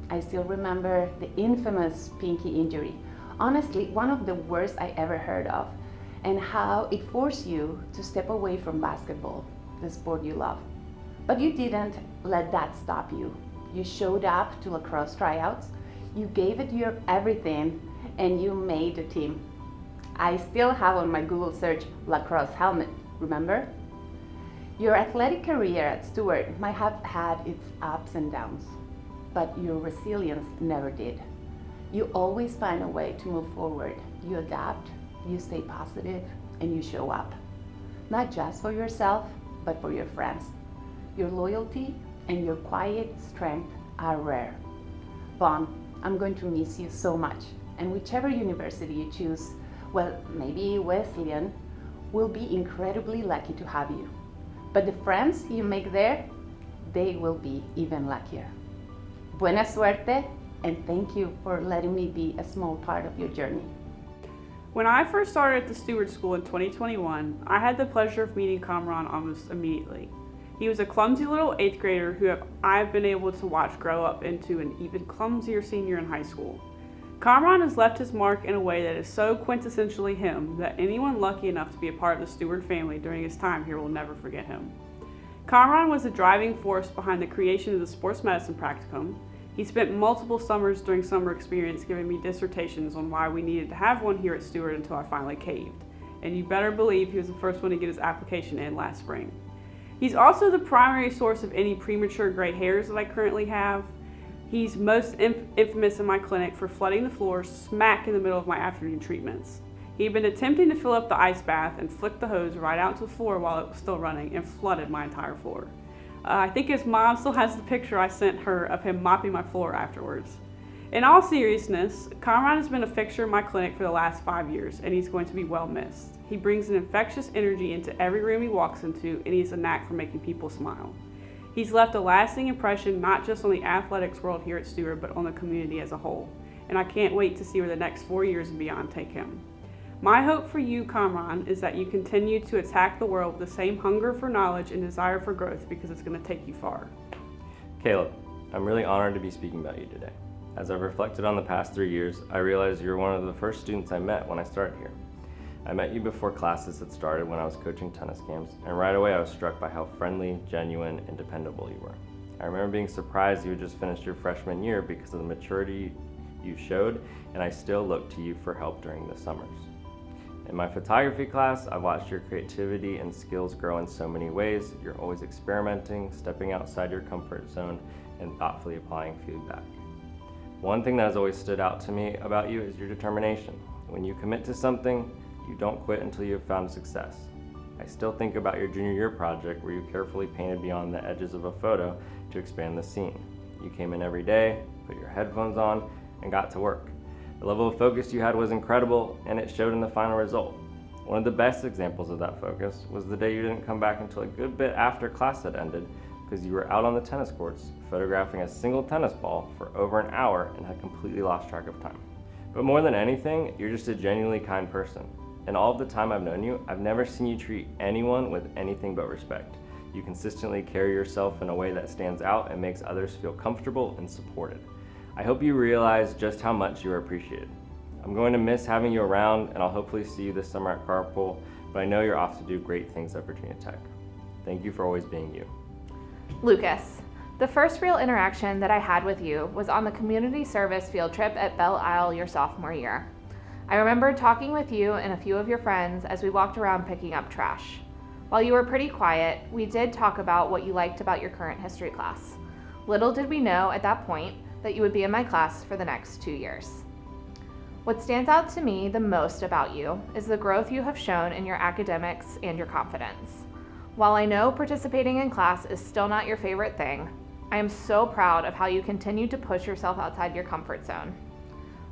I still remember the infamous pinky injury, honestly one of the worst I ever heard of, and how it forced you to step away from basketball, the sport you love. But you didn't let that stop you. You showed up to lacrosse tryouts, you gave it your everything, and you made the team. I still have on my Google search lacrosse helmet, remember? Your athletic career at Steward might have had its ups and downs, but your resilience never did. You always find a way to move forward. You adapt, you stay positive, and you show up. Not just for yourself, but for your friends. Your loyalty and your quiet strength are rare. Vaughn, I'm going to miss you so much, and whichever university you choose, well, maybe Wesleyan, will be incredibly lucky to have you. But the friends you make there, they will be even luckier. Buena suerte, and thank you for letting me be a small part of your journey. When I first started at the Steward School in 2021, I had the pleasure of meeting Kamran almost immediately. He was a clumsy little 8th grader who I've been able to watch grow up into an even clumsier senior in high school. Kamran has left his mark in a way that is so quintessentially him that anyone lucky enough to be a part of the Steward family during his time here will never forget him. Kamran was the driving force behind the creation of the sports medicine practicum. He spent multiple summers during summer experience giving me dissertations on why we needed to have one here at Steward until I finally caved. And you better believe he was the first one to get his application in last spring. He's also the primary source of any premature gray hairs that I currently have. He's most infamous in my clinic for flooding the floor smack in the middle of my afternoon treatments. He'd been attempting to fill up the ice bath and flicked the hose right out to the floor while it was still running and flooded my entire floor. I think his mom still has the picture I sent her of him mopping my floor afterwards. In all seriousness, Kamran has been a fixture in my clinic for the last 5 years, and he's going to be well missed. He brings an infectious energy into every room he walks into, and he has a knack for making people smile. He's left a lasting impression not just on the athletics world here at Steward, but on the community as a whole. And I can't wait to see where the next 4 years and beyond take him. My hope for you, Kamran, is that you continue to attack the world with the same hunger for knowledge and desire for growth, because it's going to take you far. Caleb, I'm really honored to be speaking about you today. As I've reflected on the past 3 years, I realize you're one of the first students I met when I started here. I met you before classes had started when I was coaching tennis camps, and right away I was struck by how friendly, genuine, and dependable you were. I remember being surprised you had just finished your freshman year because of the maturity you showed, and I still look to you for help during the summers. In my photography class, I've watched your creativity and skills grow in so many ways. You're always experimenting, stepping outside your comfort zone, and thoughtfully applying feedback. One thing that has always stood out to me about you is your determination. When you commit to something, you don't quit until you have found success. I still think about your junior year project where you carefully painted beyond the edges of a photo to expand the scene. You came in every day, put your headphones on, and got to work. The level of focus you had was incredible, and it showed in the final result. One of the best examples of that focus was the day you didn't come back until a good bit after class had ended because you were out on the tennis courts photographing a single tennis ball for over an hour and had completely lost track of time. But more than anything, you're just a genuinely kind person. In all of the time I've known you, I've never seen you treat anyone with anything but respect. You consistently carry yourself in a way that stands out and makes others feel comfortable and supported. I hope you realize just how much you are appreciated. I'm going to miss having you around, and I'll hopefully see you this summer at Carpool, but I know you're off to do great things at Virginia Tech. Thank you for always being you. Lucas, the first real interaction that I had with you was on the community service field trip at Belle Isle your sophomore year. I remember talking with you and a few of your friends as we walked around picking up trash. While you were pretty quiet, we did talk about what you liked about your current history class. Little did we know at that point that you would be in my class for the next 2 years. What stands out to me the most about you is the growth you have shown in your academics and your confidence. While I know participating in class is still not your favorite thing, I am so proud of how you continue to push yourself outside your comfort zone.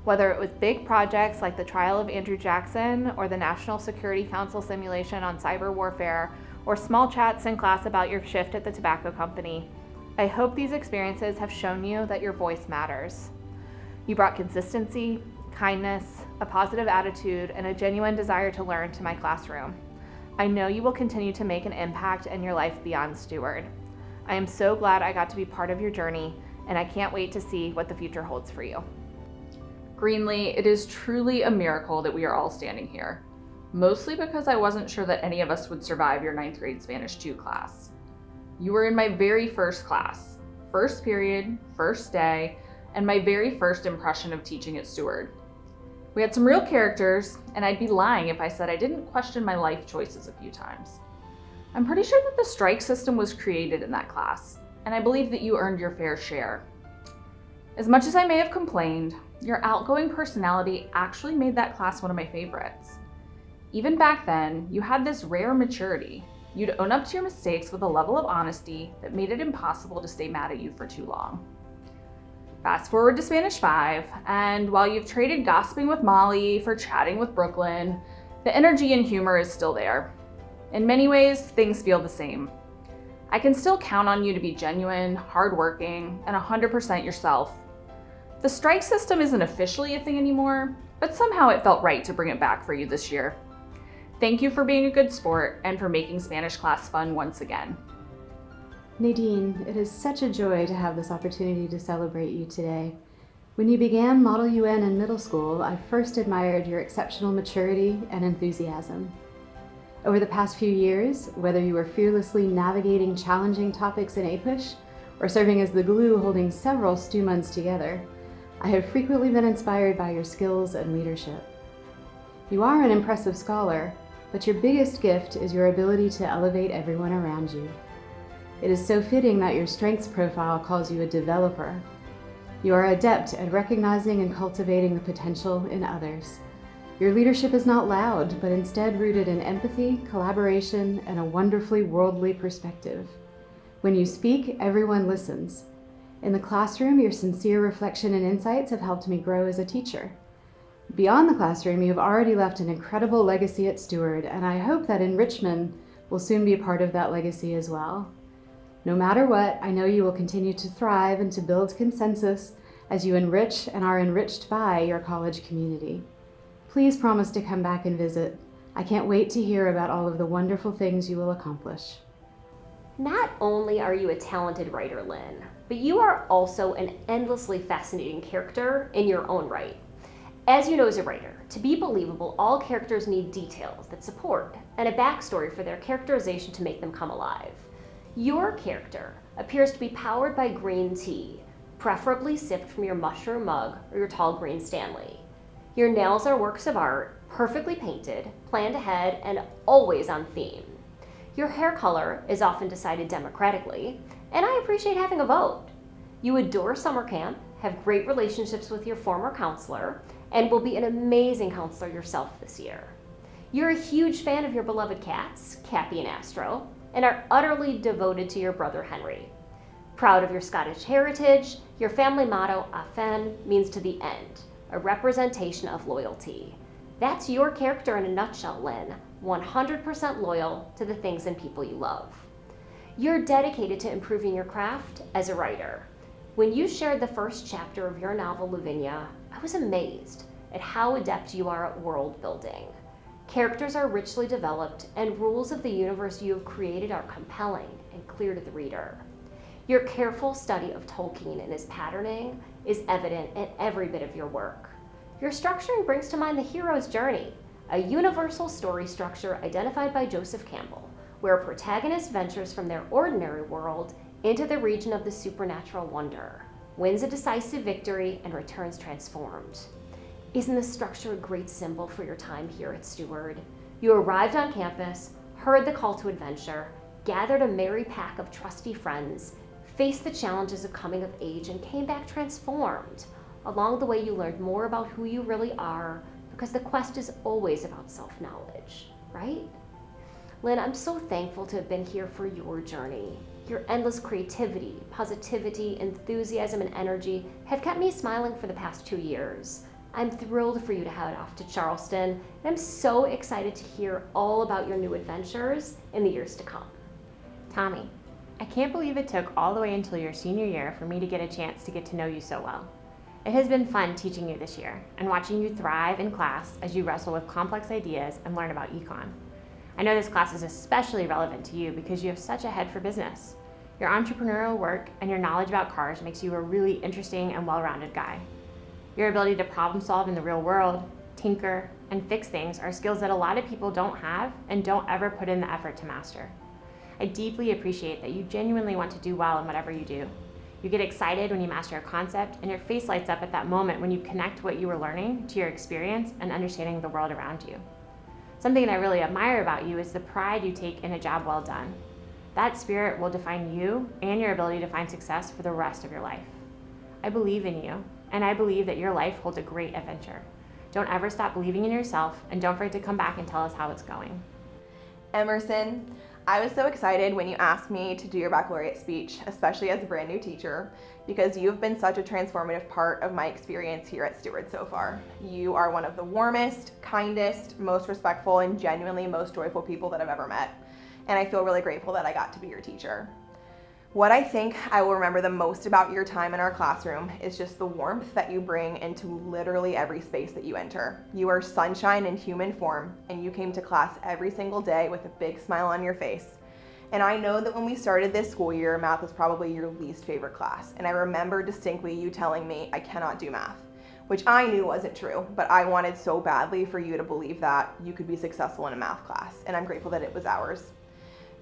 Whether it was big projects like the trial of Andrew Jackson or the National Security Council simulation on cyber warfare, or small chats in class about your shift at the tobacco company, I hope these experiences have shown you that your voice matters. You brought consistency, kindness, a positive attitude, and a genuine desire to learn to my classroom. I know you will continue to make an impact in your life beyond Steward. I am so glad I got to be part of your journey, and I can't wait to see what the future holds for you. Greenlee, it is truly a miracle that we are all standing here, mostly because I wasn't sure that any of us would survive your 9th grade Spanish 2 class. You were in my very first class, first period, first day, and my very first impression of teaching at Steward. We had some real characters, and I'd be lying if I said I didn't question my life choices a few times. I'm pretty sure that the strike system was created in that class, and I believe that you earned your fair share. As much as I may have complained, your outgoing personality actually made that class one of my favorites. Even back then, you had this rare maturity. You'd own up to your mistakes with a level of honesty that made it impossible to stay mad at you for too long. Fast forward to Spanish 5, and while you've traded gossiping with Molly for chatting with Brooklyn, the energy and humor is still there. In many ways, things feel the same. I can still count on you to be genuine, hardworking, and 100% yourself. The strike system isn't officially a thing anymore, but somehow it felt right to bring it back for you this year. Thank you for being a good sport and for making Spanish class fun once again. Nadine, it is such a joy to have this opportunity to celebrate you today. When you began Model UN in middle school, I first admired your exceptional maturity and enthusiasm. Over the past few years, whether you were fearlessly navigating challenging topics in APUSH or serving as the glue holding several stew months together, I have frequently been inspired by your skills and leadership. You are an impressive scholar, but your biggest gift is your ability to elevate everyone around you. It is so fitting that your strengths profile calls you a developer. You are adept at recognizing and cultivating the potential in others. Your leadership is not loud, but instead rooted in empathy, collaboration, and a wonderfully worldly perspective. When you speak, everyone listens. In the classroom, your sincere reflection and insights have helped me grow as a teacher. Beyond the classroom, you have already left an incredible legacy at Steward, and I hope that in Richmond will soon be a part of that legacy as well. No matter what, I know you will continue to thrive and to build consensus as you enrich and are enriched by your college community. Please promise to come back and visit. I can't wait to hear about all of the wonderful things you will accomplish. Not only are you a talented writer, Lynn, but you are also an endlessly fascinating character in your own right. As you know as a writer, to be believable, all characters need details that support and a backstory for their characterization to make them come alive. Your character appears to be powered by green tea, preferably sipped from your mushroom mug or your tall green Stanley. Your nails are works of art, perfectly painted, planned ahead, and always on theme. Your hair color is often decided democratically, and I appreciate having a vote. You adore summer camp, have great relationships with your former counselor, and will be an amazing counselor yourself this year. You're a huge fan of your beloved cats, Cappy and Astro, and are utterly devoted to your brother Henry. Proud of your Scottish heritage, your family motto, Afen, means to the end, a representation of loyalty. That's your character in a nutshell, Lynn, 100% loyal to the things and people you love. You're dedicated to improving your craft as a writer. When you shared the first chapter of your novel, Lavinia, I was amazed at how adept you are at world building. Characters are richly developed, and rules of the universe you have created are compelling and clear to the reader. Your careful study of Tolkien and his patterning is evident in every bit of your work. Your structuring brings to mind the hero's journey, a universal story structure identified by Joseph Campbell, where a protagonist ventures from their ordinary world into the region of the supernatural wonder, wins a decisive victory, and returns transformed. Isn't this structure a great symbol for your time here at Steward? You arrived on campus, heard the call to adventure, gathered a merry pack of trusty friends, faced the challenges of coming of age, and came back transformed. Along the way, you learned more about who you really are, because the quest is always about self-knowledge, right? Lynn, I'm so thankful to have been here for your journey. Your endless creativity, positivity, enthusiasm, and energy have kept me smiling for the past 2 years. I'm thrilled for you to head off to Charleston, and I'm so excited to hear all about your new adventures in the years to come. Tommy, I can't believe it took all the way until your senior year for me to get a chance to get to know you so well. It has been fun teaching you this year and watching you thrive in class as you wrestle with complex ideas and learn about econ. I know this class is especially relevant to you because you have such a head for business. Your entrepreneurial work and your knowledge about cars makes you a really interesting and well-rounded guy. Your ability to problem solve in the real world, tinker, and fix things are skills that a lot of people don't have and don't ever put in the effort to master. I deeply appreciate that you genuinely want to do well in whatever you do. You get excited when you master a concept, and your face lights up at that moment when you connect what you were learning to your experience and understanding the world around you. Something that I really admire about you is the pride you take in a job well done. That spirit will define you and your ability to find success for the rest of your life. I believe in you, and I believe that your life holds a great adventure. Don't ever stop believing in yourself, and don't forget to come back and tell us how it's going. Emerson, I was so excited when you asked me to do your baccalaureate speech, especially as a brand new teacher, because you've been such a transformative part of my experience here at Steward so far. You are one of the warmest, kindest, most respectful, and genuinely most joyful people that I've ever met. And I feel really grateful that I got to be your teacher. What I think I will remember the most about your time in our classroom is just the warmth that you bring into literally every space that you enter. You are sunshine in human form, and you came to class every single day with a big smile on your face. And I know that when we started this school year, math was probably your least favorite class. And I remember distinctly you telling me, I cannot do math, which I knew wasn't true, but I wanted so badly for you to believe that you could be successful in a math class, and I'm grateful that it was ours.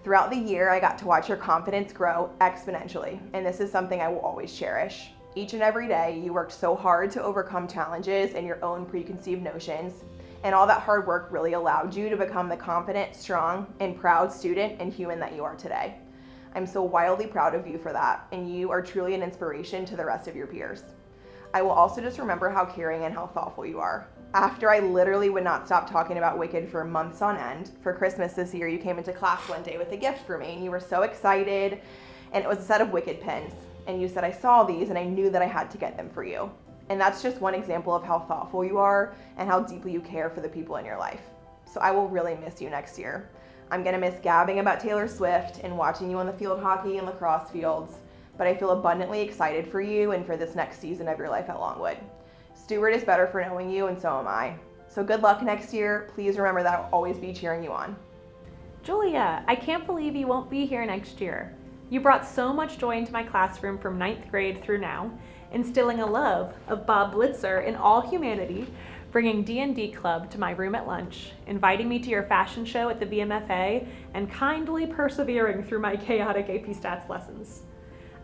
Throughout the year, I got to watch your confidence grow exponentially, and this is something I will always cherish. Each and every day, you worked so hard to overcome challenges and your own preconceived notions, and all that hard work really allowed you to become the confident, strong, and proud student and human that you are today. I'm so wildly proud of you for that, and you are truly an inspiration to the rest of your peers. I will also just remember how caring and how thoughtful you are. After I literally would not stop talking about Wicked for months on end, for Christmas this year, you came into class one day with a gift for me, and you were so excited, and it was a set of Wicked pins. And you said, I saw these, and I knew that I had to get them for you. And that's just one example of how thoughtful you are and how deeply you care for the people in your life. So I will really miss you next year. I'm gonna miss gabbing about Taylor Swift and watching you on the field hockey and lacrosse fields, but I feel abundantly excited for you and for this next season of your life at Longwood. Steward is better for knowing you, and so am I. So good luck next year. Please remember that I'll always be cheering you on. Julia, I can't believe you won't be here next year. You brought so much joy into my classroom from 9th grade through now, instilling a love of Bob Blitzer in all humanity, bringing D&D club to my room at lunch, inviting me to your fashion show at the VMFA, and kindly persevering through my chaotic AP Stats lessons.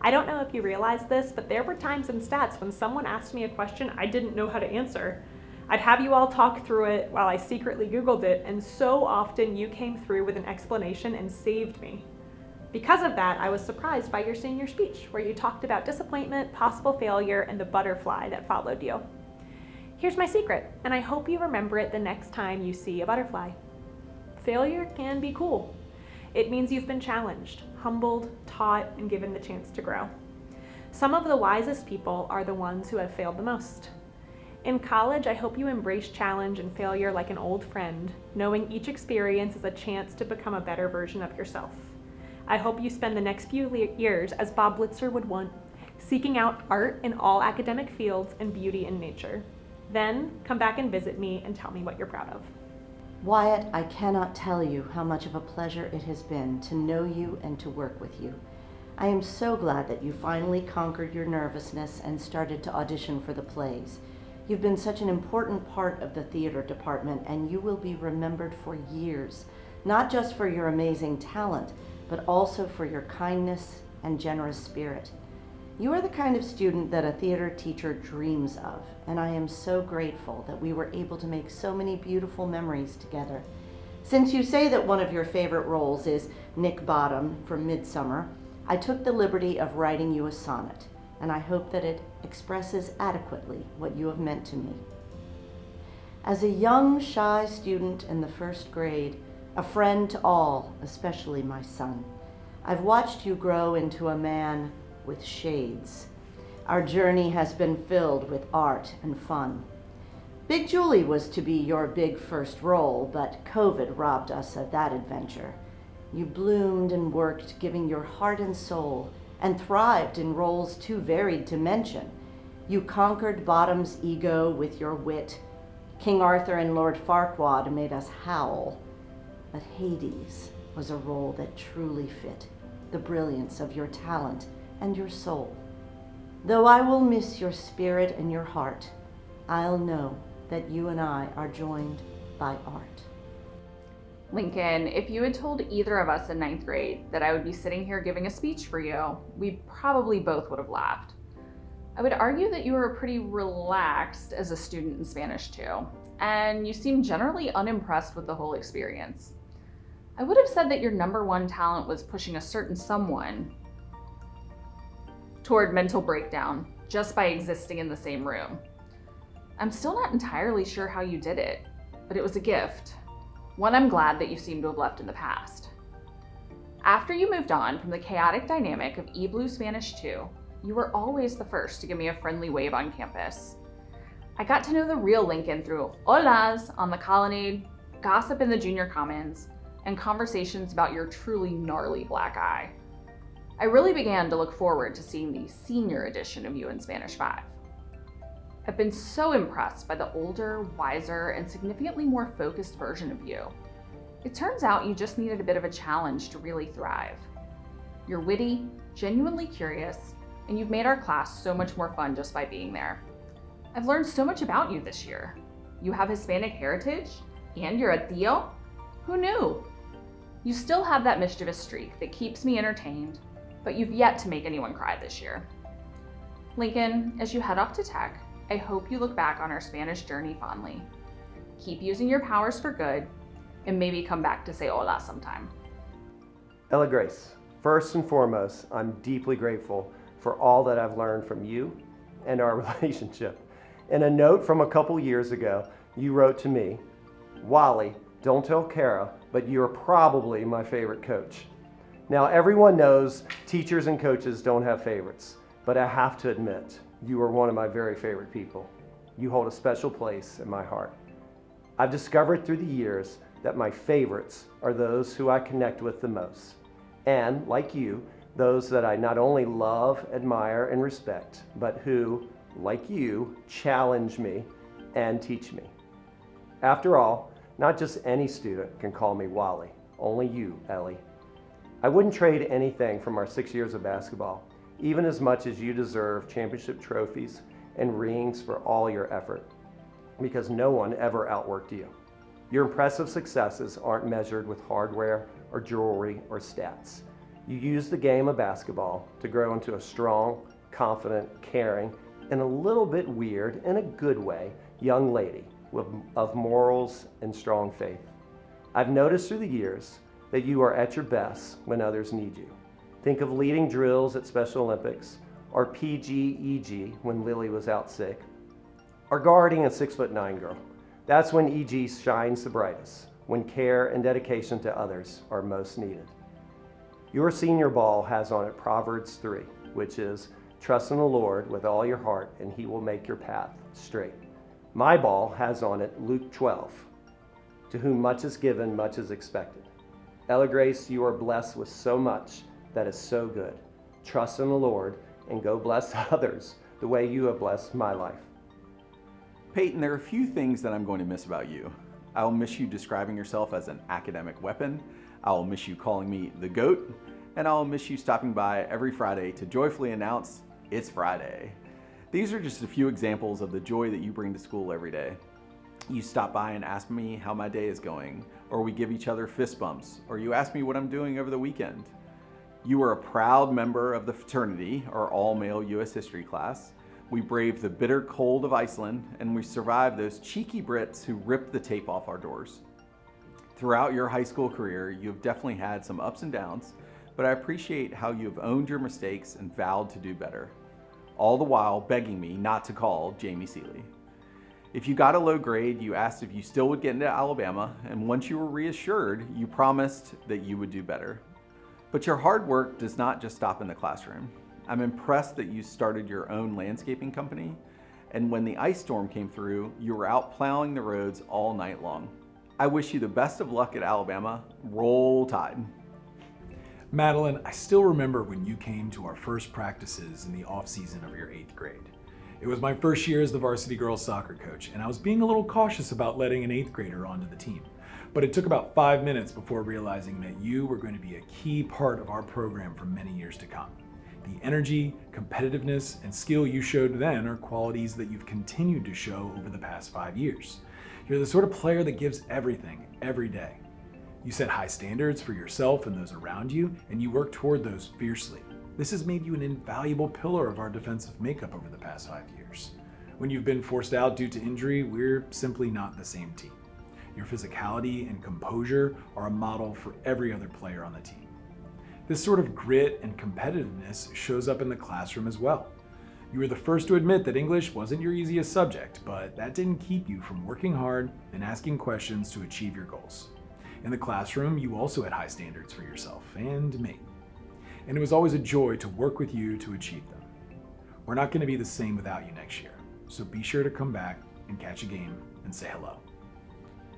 I don't know if you realize this, but there were times in stats when someone asked me a question I didn't know how to answer. I'd have you all talk through it while I secretly Googled it, and so often you came through with an explanation and saved me. Because of that, I was surprised by your senior speech, where you talked about disappointment, possible failure, and the butterfly that followed you. Here's my secret, and I hope you remember it the next time you see a butterfly. Failure can be cool. It means you've been challenged, humbled, taught, and given the chance to grow. Some of the wisest people are the ones who have failed the most. In college, I hope you embrace challenge and failure like an old friend, knowing each experience is a chance to become a better version of yourself. I hope you spend the next few years as Bob Blitzer would want, seeking out art in all academic fields and beauty in nature. Then come back and visit me and tell me what you're proud of. Wyatt, I cannot tell you how much of a pleasure it has been to know you and to work with you. I am so glad that you finally conquered your nervousness and started to audition for the plays. You've been such an important part of the theater department, and you will be remembered for years, not just for your amazing talent, but also for your kindness and generous spirit. You are the kind of student that a theater teacher dreams of, and I am so grateful that we were able to make so many beautiful memories together. Since you say that one of your favorite roles is Nick Bottom from Midsummer, I took the liberty of writing you a sonnet, and I hope that it expresses adequately what you have meant to me. As a young, shy student in the 1st grade, a friend to all, especially my son, I've watched you grow into a man with shades. Our journey has been filled with art and fun. Big Julie was to be your big first role, but COVID robbed us of that adventure. You bloomed and worked, giving your heart and soul, and thrived in roles too varied to mention. You conquered Bottom's ego with your wit. King Arthur and Lord Farquaad made us howl. But Hades was a role that truly fit the brilliance of your talent and your soul. Though I will miss your spirit and your heart, I'll know that you and I are joined by art. Lincoln, if you had told either of us in 9th grade that I would be sitting here giving a speech for you, we probably both would have laughed. I would argue that you were pretty relaxed as a student in Spanish too, and you seemed generally unimpressed with the whole experience. I would have said that your #1 talent was pushing a certain someone toward mental breakdown just by existing in the same room. I'm still not entirely sure how you did it, but it was a gift. One I'm glad that you seem to have left in the past. After you moved on from the chaotic dynamic of eBlue Spanish 2, you were always the first to give me a friendly wave on campus. I got to know the real Lincoln through holas on the colonnade, gossip in the junior commons, and conversations about your truly gnarly black eye. I really began to look forward to seeing the senior edition of you in Spanish 5. I've been so impressed by the older, wiser, and significantly more focused version of you. It turns out you just needed a bit of a challenge to really thrive. You're witty, genuinely curious, and you've made our class so much more fun just by being there. I've learned so much about you this year. You have Hispanic heritage, and you're a tío? Who knew? You still have that mischievous streak that keeps me entertained, but you've yet to make anyone cry this year. Lincoln, as you head off to tech, I hope you look back on our Spanish journey fondly. Keep using your powers for good, and maybe come back to say hola sometime. Ella Grace, first and foremost, I'm deeply grateful for all that I've learned from you and our relationship. In a note from a couple years ago, you wrote to me, "Wally, don't tell Kara, but you're probably my favorite coach." Now, everyone knows teachers and coaches don't have favorites, but I have to admit, you are one of my very favorite people. You hold a special place in my heart. I've discovered through the years that my favorites are those who I connect with the most. And, like you, those that I not only love, admire, and respect, but who, like you, challenge me and teach me. After all, not just any student can call me Wally, only you, Ellie. I wouldn't trade anything from our 6 years of basketball, even as much as you deserve championship trophies and rings for all your effort, because no one ever outworked you. Your impressive successes aren't measured with hardware or jewelry or stats. You use the game of basketball to grow into a strong, confident, caring, and a little bit weird, in a good way, young lady of morals and strong faith. I've noticed through the years that you are at your best when others need you. Think of leading drills at Special Olympics, or PGEG when Lily was out sick, or guarding a 6'9" girl. That's when EG shines the brightest, when care and dedication to others are most needed. Your senior ball has on it Proverbs 3, which is, "Trust in the Lord with all your heart, and he will make your path straight." My ball has on it Luke 12, "To whom much is given, much is expected." Ella Grace, you are blessed with so much that is so good. Trust in the Lord and go bless others the way you have blessed my life. Peyton, there are a few things that I'm going to miss about you. I'll miss you describing yourself as an academic weapon. I'll miss you calling me the GOAT. And I'll miss you stopping by every Friday to joyfully announce it's Friday. These are just a few examples of the joy that you bring to school every day. You stop by and ask me how my day is going, or we give each other fist bumps, or you ask me what I'm doing over the weekend. You are a proud member of the fraternity, our all-male U.S. history class. We braved the bitter cold of Iceland, and we survived those cheeky Brits who ripped the tape off our doors. Throughout your high school career, you have definitely had some ups and downs, but I appreciate how you have owned your mistakes and vowed to do better, all the while begging me not to call Jamie Seeley. If you got a low grade, you asked if you still would get into Alabama, and once you were reassured, you promised that you would do better. But your hard work does not just stop in the classroom. I'm impressed that you started your own landscaping company, and when the ice storm came through, you were out plowing the roads all night long. I wish you the best of luck at Alabama. Roll Tide. Madeline, I still remember when you came to our first practices in the off-season of your 8th grade. It was my first year as the varsity girls soccer coach, and I was being a little cautious about letting an 8th grader onto the team. But it took about 5 minutes before realizing that you were going to be a key part of our program for many years to come. The energy, competitiveness, and skill you showed then are qualities that you've continued to show over the past 5 years. You're the sort of player that gives everything, every day. You set high standards for yourself and those around you, and you work toward those fiercely. This has made you an invaluable pillar of our defensive makeup over the past 5 years. When you've been forced out due to injury, we're simply not the same team. Your physicality and composure are a model for every other player on the team. This sort of grit and competitiveness shows up in the classroom as well. You were the first to admit that English wasn't your easiest subject, but that didn't keep you from working hard and asking questions to achieve your goals. In the classroom, you also had high standards for yourself and me. And it was always a joy to work with you to achieve them. We're not going to be the same without you next year, so be sure to come back and catch a game and say hello.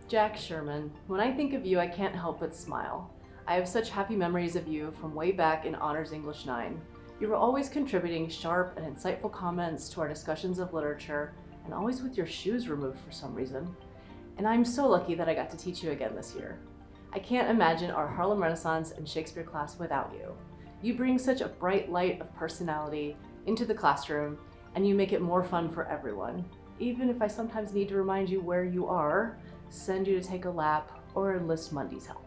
Jack Sherman, when I think of you, I can't help but smile. I have such happy memories of you from way back in Honors English 9. You were always contributing sharp and insightful comments to our discussions of literature, and always with your shoes removed for some reason. And I'm so lucky that I got to teach you again this year. I can't imagine our Harlem Renaissance and Shakespeare class without you. You bring such a bright light of personality into the classroom, and you make it more fun for everyone. Even if I sometimes need to remind you where you are, send you to take a lap, or enlist Mundy's help.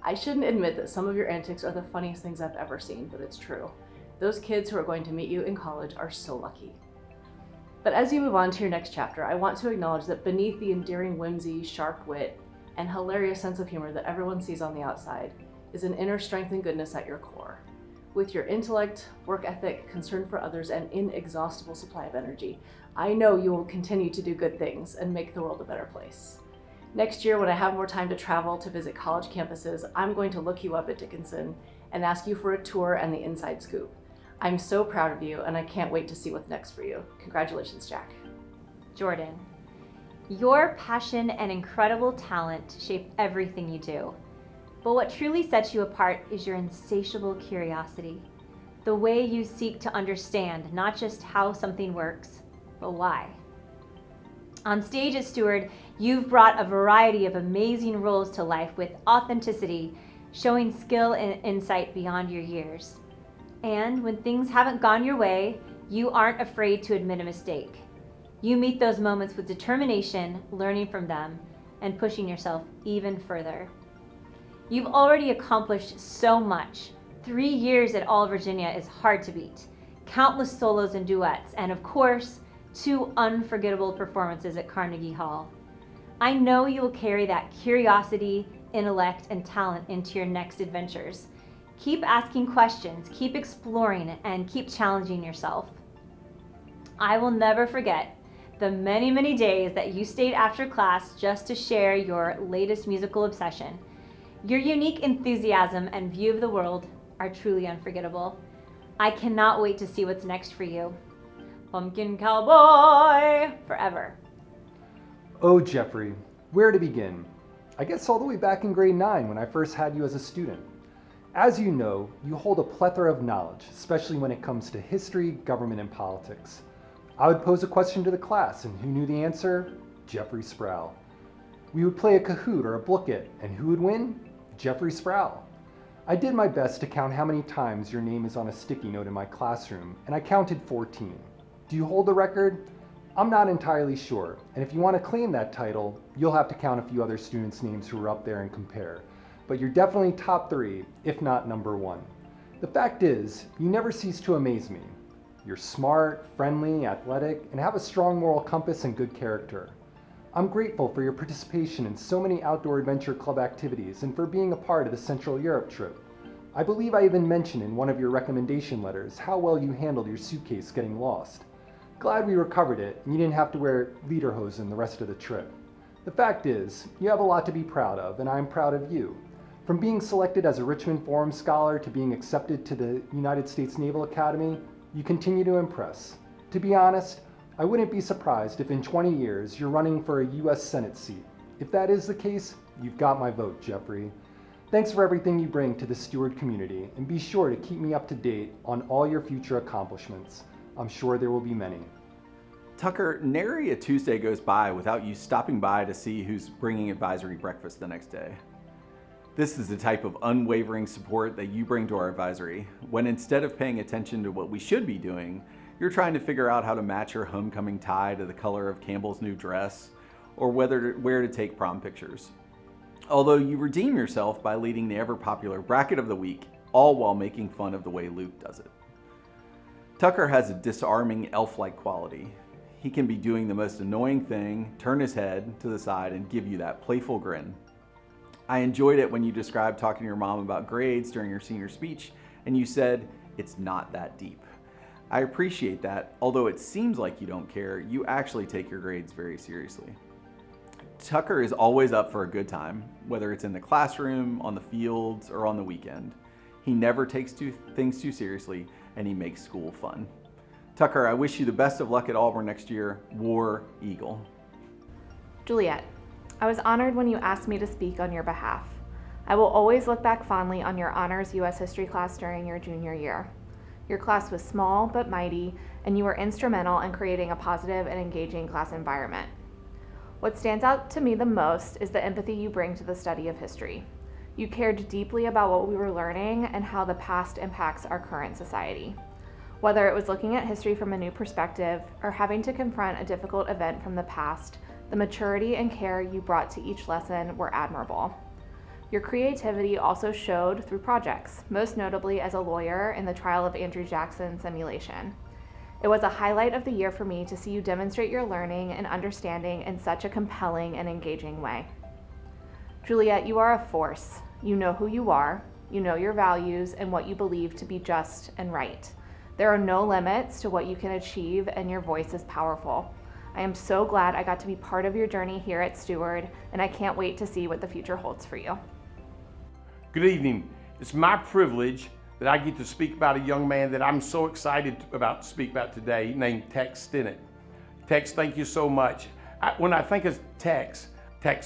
I shouldn't admit that some of your antics are the funniest things I've ever seen, but it's true. Those kids who are going to meet you in college are so lucky. But as you move on to your next chapter, I want to acknowledge that beneath the endearing whimsy, sharp wit, and hilarious sense of humor that everyone sees on the outside is an inner strength and goodness at your core. With your intellect, work ethic, concern for others, and inexhaustible supply of energy, I know you will continue to do good things and make the world a better place. Next year, when I have more time to travel to visit college campuses, I'm going to look you up at Dickinson and ask you for a tour and the inside scoop. I'm so proud of you, and I can't wait to see what's next for you. Congratulations, Jack. Jordan, your passion and incredible talent shape everything you do. But what truly sets you apart is your insatiable curiosity, the way you seek to understand not just how something works, but why. On stage at Steward, you've brought a variety of amazing roles to life with authenticity, showing skill and insight beyond your years. And when things haven't gone your way, you aren't afraid to admit a mistake. You meet those moments with determination, learning from them, and pushing yourself even further. You've already accomplished so much. 3 years at All Virginia is hard to beat. Countless solos and duets, and of course, 2 unforgettable performances at Carnegie Hall. I know you will carry that curiosity, intellect, and talent into your next adventures. Keep asking questions, keep exploring, and keep challenging yourself. I will never forget the many, many days that you stayed after class just to share your latest musical obsession. Your unique enthusiasm and view of the world are truly unforgettable. I cannot wait to see what's next for you. Pumpkin Cowboy forever. Oh, Jeffrey, where to begin? I guess all the way back in grade 9 when I first had you as a student. As you know, you hold a plethora of knowledge, especially when it comes to history, government, and politics. I would pose a question to the class, and who knew the answer? Jeffrey Sproul. We would play a Kahoot or a Book It, and who would win? Jeffrey Sproul. I did my best to count how many times your name is on a sticky note in my classroom, and I counted 14. Do you hold the record? I'm not entirely sure, and if you want to claim that title, you'll have to count a few other students' names who are up there and compare. But you're definitely top 3, if not number 1. The fact is, you never cease to amaze me. You're smart, friendly, athletic, and have a strong moral compass and good character. I'm grateful for your participation in so many outdoor adventure club activities and for being a part of the Central Europe trip. I believe I even mentioned in one of your recommendation letters how well you handled your suitcase getting lost. Glad we recovered it and you didn't have to wear lederhosen the rest of the trip. The fact is, you have a lot to be proud of, and I'm proud of you. From being selected as a Richmond Forum Scholar to being accepted to the United States Naval Academy, you continue to impress. To be honest, I wouldn't be surprised if in 20 years you're running for a U.S. Senate seat. If that is the case, you've got my vote, Jeffrey. Thanks for everything you bring to the Steward community, and be sure to keep me up to date on all your future accomplishments. I'm sure there will be many. Tucker, nary a Tuesday goes by without you stopping by to see who's bringing advisory breakfast the next day. This is the type of unwavering support that you bring to our advisory, when instead of paying attention to what we should be doing, you're trying to figure out how to match your homecoming tie to the color of Campbell's new dress, or where to take prom pictures. Although you redeem yourself by leading the ever-popular Bracket of the Week, all while making fun of the way Luke does it. Tucker has a disarming elf-like quality. He can be doing the most annoying thing, turn his head to the side, and give you that playful grin. I enjoyed it when you described talking to your mom about grades during your senior speech, and you said, "It's not that deep." I appreciate that. Although it seems like you don't care, you actually take your grades very seriously. Tucker is always up for a good time, whether it's in the classroom, on the fields, or on the weekend. He never takes things too seriously, and he makes school fun. Tucker, I wish you the best of luck at Auburn next year. War Eagle. Juliet, I was honored when you asked me to speak on your behalf. I will always look back fondly on your honors U.S. history class during your junior year. Your class was small but mighty, and you were instrumental in creating a positive and engaging class environment. What stands out to me the most is the empathy you bring to the study of history. You cared deeply about what we were learning and how the past impacts our current society. Whether it was looking at history from a new perspective or having to confront a difficult event from the past, the maturity and care you brought to each lesson were admirable. Your creativity also showed through projects, most notably as a lawyer in the trial of Andrew Jackson's simulation. It was a highlight of the year for me to see you demonstrate your learning and understanding in such a compelling and engaging way. Juliet, you are a force. You know who you are, you know your values and what you believe to be just and right. There are no limits to what you can achieve, and your voice is powerful. I am so glad I got to be part of your journey here at Steward, and I can't wait to see what the future holds for you. Good evening. It's my privilege that I get to speak about a young man that I'm so excited to speak about today, named Tex Stinnett. Tex, thank you so much. When I think of Tex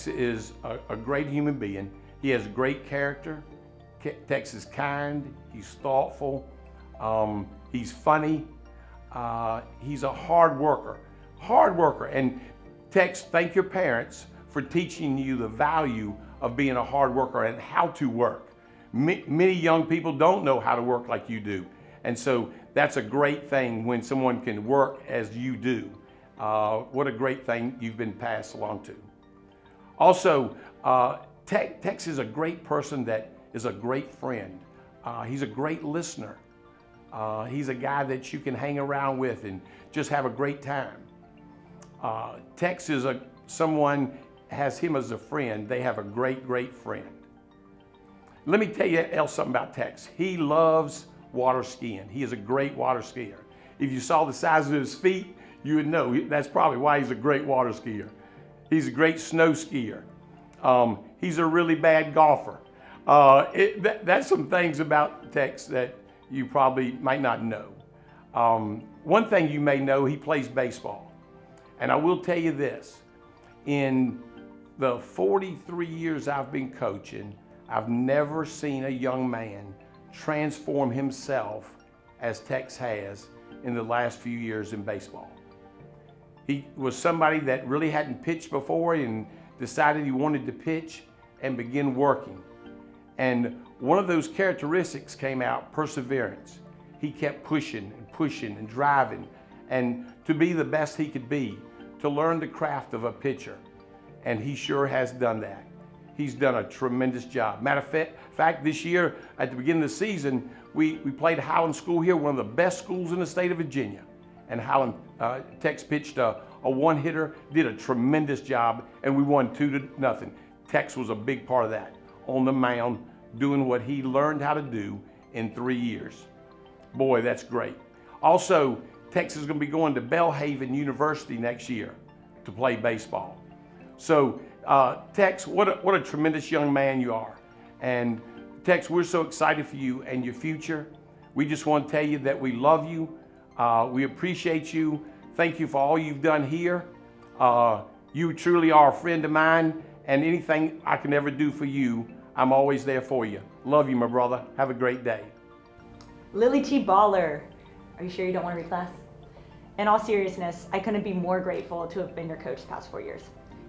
is a great human being. He has great character. Tex is kind, he's thoughtful, he's funny, he's a hard worker. And Tex, thank your parents for teaching you the value of being a hard worker and how to work. Many young people don't know how to work like you do. And so that's a great thing when someone can work as you do. What a great thing you've been passed along to. Also, Tex is a great person that is a great friend. He's a great listener. He's a guy that you can hang around with and just have a great time. Tex is someone has him as a friend. They have a great, great friend. Let me tell you else something about Tex. He loves water skiing. He is a great water skier. If you saw the size of his feet, you would know that's probably why he's a great water skier. He's a great snow skier. He's a really bad golfer. That's some things about Tex that you probably might not know. One thing you may know, he plays baseball. And I will tell you this, in the 43 years I've been coaching, I've never seen a young man transform himself as Tex has in the last few years in baseball. He was somebody that really hadn't pitched before and decided he wanted to pitch and begin working. And one of those characteristics came out, perseverance. He kept pushing and pushing and driving, and to be the best he could be, to learn the craft of a pitcher. And he sure has done that. He's done a tremendous job. Matter of fact, this year, at the beginning of the season, we played Highland School here, one of the best schools in the state of Virginia. And Highland, Tex pitched a one-hitter, did a tremendous job, and we won 2-0. Tex was a big part of that, on the mound, doing what he learned how to do in 3 years. Boy, that's great. Also, Tex is going to be going to Belhaven University next year to play baseball. So, Tex, what a tremendous young man you are. And Tex, we're so excited for you and your future. We just want to tell you that we love you. We appreciate you. Thank you for all you've done here. You truly are a friend of mine, and anything I can ever do for you, I'm always there for you. Love you, my brother. Have a great day. Lily T. Baller, are you sure you don't want to reclass? In all seriousness, I couldn't be more grateful to have been your coach the past 4 years.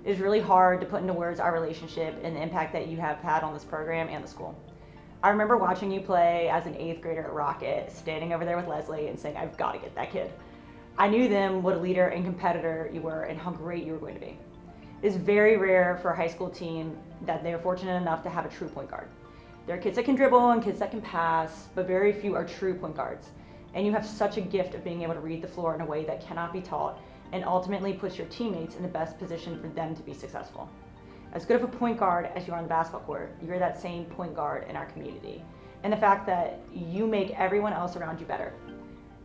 It is really hard to put into words our relationship and the impact that you have had on this program and the school. I remember watching you play as an 8th grader at Rocket, standing over there with Leslie and saying, I've got to get that kid. I knew then what a leader and competitor you were and how great you were going to be. It is very rare for a high school team that they are fortunate enough to have a true point guard. There are kids that can dribble and kids that can pass, but very few are true point guards. And you have such a gift of being able to read the floor in a way that cannot be taught and ultimately puts your teammates in the best position for them to be successful. As good of a point guard as you are on the basketball court, you're that same point guard in our community. And the fact that you make everyone else around you better.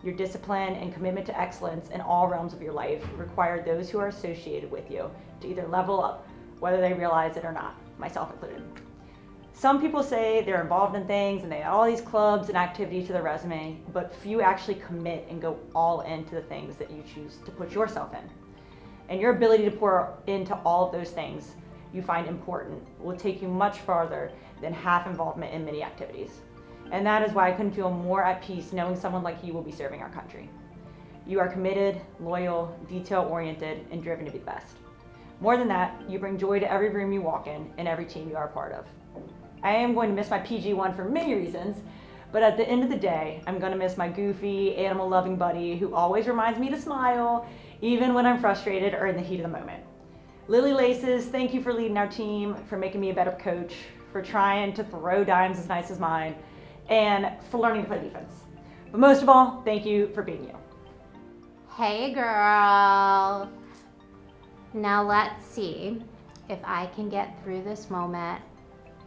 Your discipline and commitment to excellence in all realms of your life require those who are associated with you to either level up whether they realize it or not, myself included. Some people say they're involved in things and they add all these clubs and activities to their resume, but few actually commit and go all into the things that you choose to put yourself in. And your ability to pour into all of those things you find important will take you much farther than half involvement in many activities. And that is why I couldn't feel more at peace knowing someone like you will be serving our country. You are committed, loyal, detail-oriented, and driven to be the best. More than that, you bring joy to every room you walk in and every team you are a part of. I am going to miss my PG-1 for many reasons, but at the end of the day, I'm going to miss my goofy, animal-loving buddy who always reminds me to smile, even when I'm frustrated or in the heat of the moment. Lily Laces, thank you for leading our team, for making me a better coach, for trying to throw dimes as nice as mine, and for learning to play defense. But most of all, thank you for being you. Hey girl. Now let's see if I can get through this moment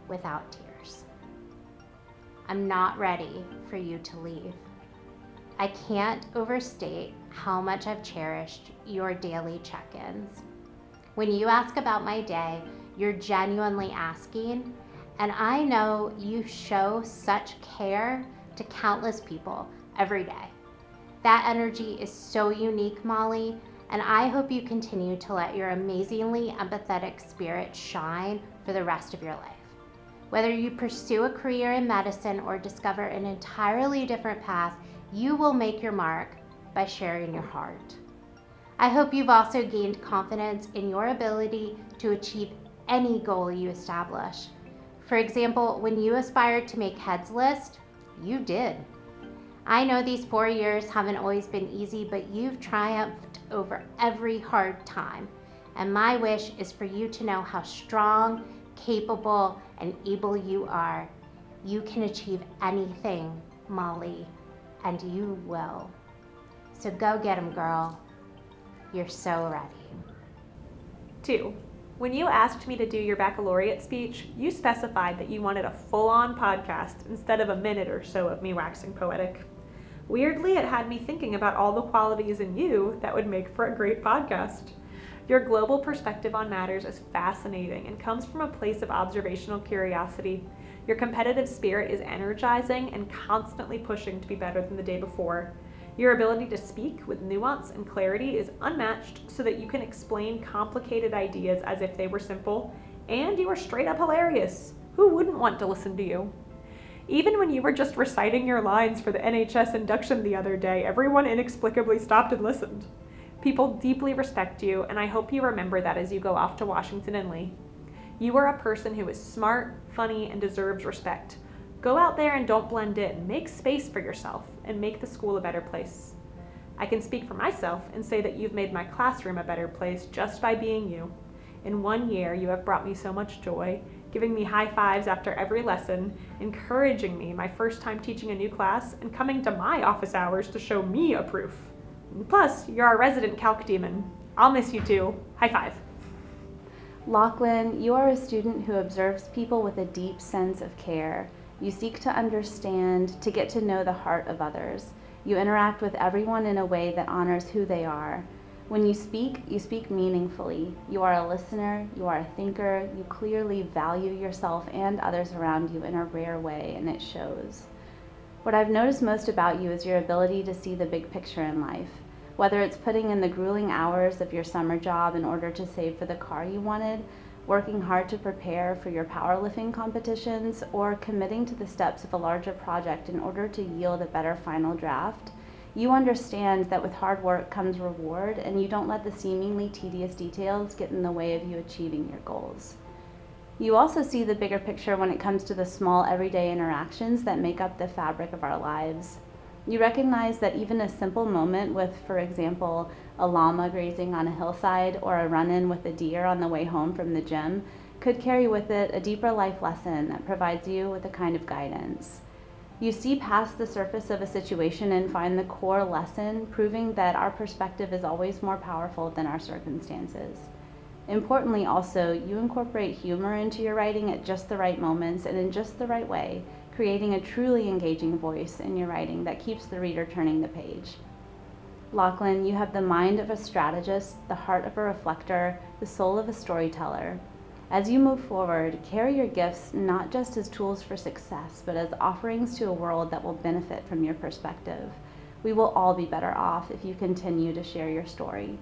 without tears. I'm not ready for you to leave. I can't overstate how much I've cherished your daily check-ins. When you ask about my day, you're genuinely asking, and I know you show such care to countless people every day. That energy is so unique, Molly, and I hope you continue to let your amazingly empathetic spirit shine for the rest of your life. Whether you pursue a career in medicine or discover an entirely different path, you will make your mark by sharing your heart. I hope you've also gained confidence in your ability to achieve any goal you establish. For example, when you aspired to make Heads List, you did. I know these 4 years haven't always been easy, but you've triumphed over every hard time. And my wish is for you to know how strong, capable, and able you are. You can achieve anything, Molly, and you will. So go get 'em, girl. You're so ready. 2. When you asked me to do your baccalaureate speech, you specified that you wanted a full-on podcast instead of a minute or so of me waxing poetic. Weirdly, it had me thinking about all the qualities in you that would make for a great podcast. Your global perspective on matters is fascinating and comes from a place of observational curiosity. Your competitive spirit is energizing and constantly pushing to be better than the day before. Your ability to speak with nuance and clarity is unmatched so that you can explain complicated ideas as if they were simple, and you are straight up hilarious. Who wouldn't want to listen to you? Even when you were just reciting your lines for the NHS induction the other day, everyone inexplicably stopped and listened. People deeply respect you, and I hope you remember that as you go off to Washington and Lee. You are a person who is smart, funny, and deserves respect. Go out there and don't blend in. Make space for yourself and make the school a better place. I can speak for myself and say that you've made my classroom a better place just by being you. In 1 year, you have brought me so much joy, giving me high fives after every lesson, encouraging me my first time teaching a new class, and coming to my office hours to show me a proof. Plus, you're our resident calc demon. I'll miss you too. High five. Lachlan, you are a student who observes people with a deep sense of care. You seek to understand, to get to know the heart of others. You interact with everyone in a way that honors who they are. When you speak meaningfully. You are a listener, you are a thinker, you clearly value yourself and others around you in a rare way, and it shows. What I've noticed most about you is your ability to see the big picture in life. Whether it's putting in the grueling hours of your summer job in order to save for the car you wanted, working hard to prepare for your powerlifting competitions, or committing to the steps of a larger project in order to yield a better final draft, you understand that with hard work comes reward, and you don't let the seemingly tedious details get in the way of you achieving your goals. You also see the bigger picture when it comes to the small everyday interactions that make up the fabric of our lives. You recognize that even a simple moment with, for example, a llama grazing on a hillside or a run-in with a deer on the way home from the gym could carry with it a deeper life lesson that provides you with a kind of guidance. You see past the surface of a situation and find the core lesson, proving that our perspective is always more powerful than our circumstances. Importantly also, you incorporate humor into your writing at just the right moments and in just the right way, creating a truly engaging voice in your writing that keeps the reader turning the page. Lachlan, you have the mind of a strategist, the heart of a reflector, the soul of a storyteller. As you move forward, carry your gifts not just as tools for success, but as offerings to a world that will benefit from your perspective. We will all be better off if you continue to share your story.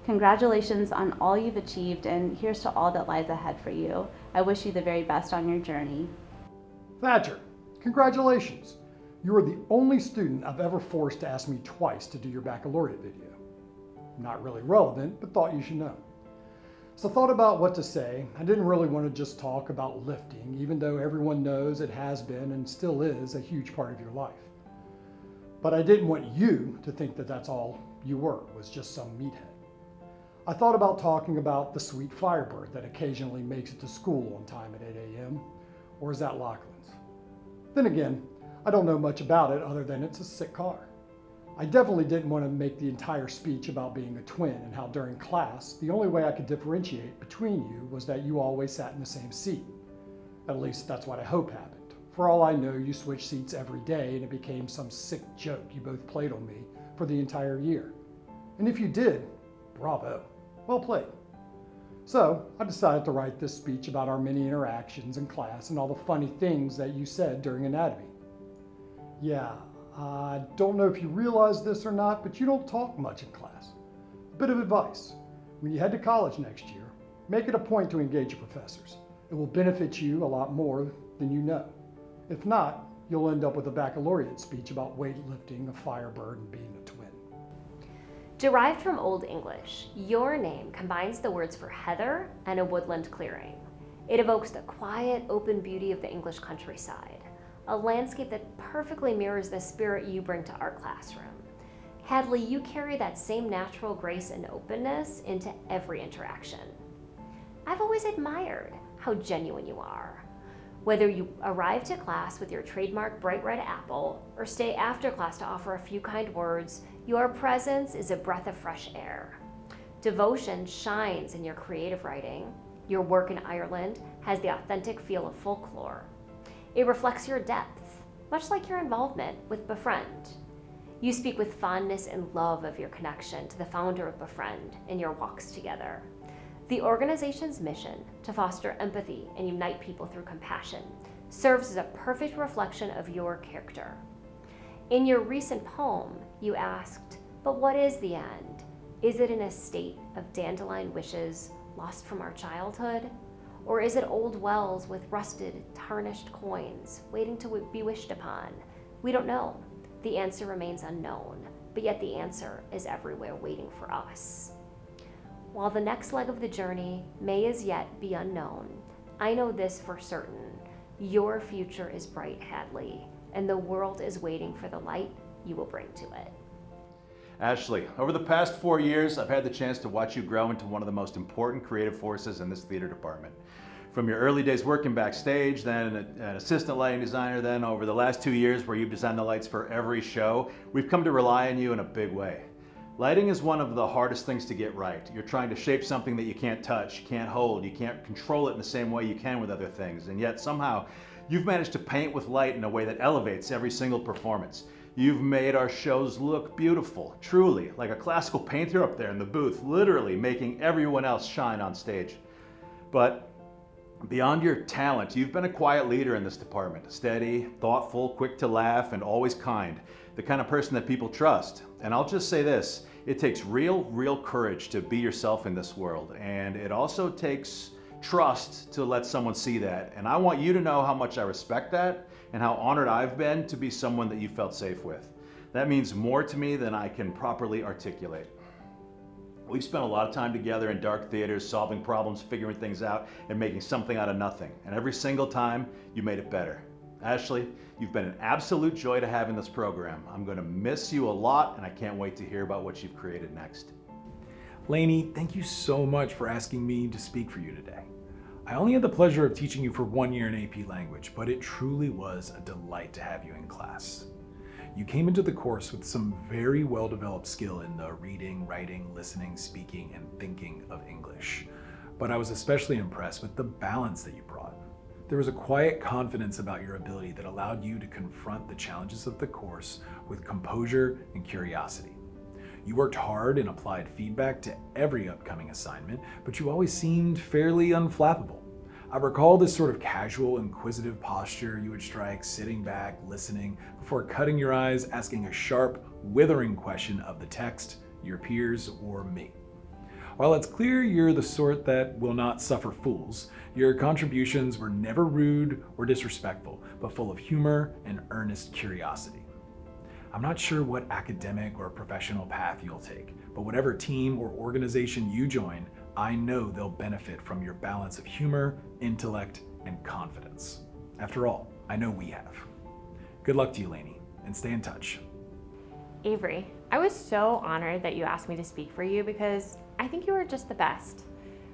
Congratulations on all you've achieved, and here's to all that lies ahead for you. I wish you the very best on your journey. Thatcher, congratulations. You are the only student I've ever forced to ask me twice to do your baccalaureate video. Not really relevant, but thought you should know. So I thought about what to say. I didn't really want to just talk about lifting, even though everyone knows it has been and still is a huge part of your life. But I didn't want you to think that that's all you were, was just some meathead. I thought about talking about the sweet Firebird that occasionally makes it to school on time at 8 a.m., or is that Lachlan's? Then again, I don't know much about it other than it's a sick car. I definitely didn't want to make the entire speech about being a twin and how during class, the only way I could differentiate between you was that you always sat in the same seat. At least that's what I hope happened. For all I know, you switched seats every day and it became some sick joke you both played on me for the entire year. And if you did, bravo, well played. So I decided to write this speech about our many interactions in class and all the funny things that you said during anatomy. Yeah, I don't know if you realize this or not, but you don't talk much in class. A bit of advice. When you head to college next year, make it a point to engage your professors. It will benefit you a lot more than you know. If not, you'll end up with a baccalaureate speech about weightlifting, a Firebird, and being a twin. Derived from Old English, your name combines the words for heather and a woodland clearing. It evokes the quiet, open beauty of the English countryside, a landscape that perfectly mirrors the spirit you bring to our classroom. Hadley, you carry that same natural grace and openness into every interaction. I've always admired how genuine you are. Whether you arrive to class with your trademark bright red apple or stay after class to offer a few kind words, your presence is a breath of fresh air. Devotion shines in your creative writing. Your work in Ireland has the authentic feel of folklore. It reflects your depth, much like your involvement with Befriend. You speak with fondness and love of your connection to the founder of Befriend in your walks together. The organization's mission to foster empathy and unite people through compassion serves as a perfect reflection of your character. In your recent poem, you asked, "But what is the end? Is it an estate of dandelion wishes lost from our childhood? Or is it old wells with rusted, tarnished coins waiting to be wished upon? We don't know. The answer remains unknown, but yet the answer is everywhere waiting for us." While the next leg of the journey may as yet be unknown, I know this for certain. Your future is bright, Hadley, and the world is waiting for the light you will bring to it. Ashley, over the past 4 years, I've had the chance to watch you grow into one of the most important creative forces in this theater department. From your early days working backstage, then an assistant lighting designer, then over the last 2 years where you've designed the lights for every show, we've come to rely on you in a big way. Lighting is one of the hardest things to get right. You're trying to shape something that you can't touch, you can't hold, you can't control it in the same way you can with other things, and yet somehow you've managed to paint with light in a way that elevates every single performance. You've made our shows look beautiful, truly, like a classical painter up there in the booth, literally making everyone else shine on stage. But beyond your talent, you've been a quiet leader in this department, steady, thoughtful, quick to laugh, and always kind, the kind of person that people trust. And I'll just say this, it takes real courage to be yourself in this world, and it also takes trust to let someone see that. And I want you to know how much I respect that and how honored I've been to be someone that you felt safe with. That means more to me than I can properly articulate. We've spent a lot of time together in dark theaters, solving problems, figuring things out, and making something out of nothing. And every single time, you made it better. Ashley, you've been an absolute joy to have in this program. I'm going to miss you a lot, and I can't wait to hear about what you've created next. Lainey, thank you so much for asking me to speak for you today. I only had the pleasure of teaching you for 1 year in AP language, but it truly was a delight to have you in class. You came into the course with some very well-developed skill in the reading, writing, listening, speaking, and thinking of English. But I was especially impressed with the balance that you brought. There was a quiet confidence about your ability that allowed you to confront the challenges of the course with composure and curiosity. You worked hard and applied feedback to every upcoming assignment, but you always seemed fairly unflappable. I recall this sort of casual, inquisitive posture you would strike, sitting back, listening, before cutting your eyes, asking a sharp, withering question of the text, your peers, or me. While it's clear you're the sort that will not suffer fools, your contributions were never rude or disrespectful, but full of humor and earnest curiosity. I'm not sure what academic or professional path you'll take, but whatever team or organization you join, I know they'll benefit from your balance of humor, intellect, and confidence. After all, I know we have. Good luck to you, Lainey, and stay in touch. Avery, I was so honored that you asked me to speak for you because I think you are just the best.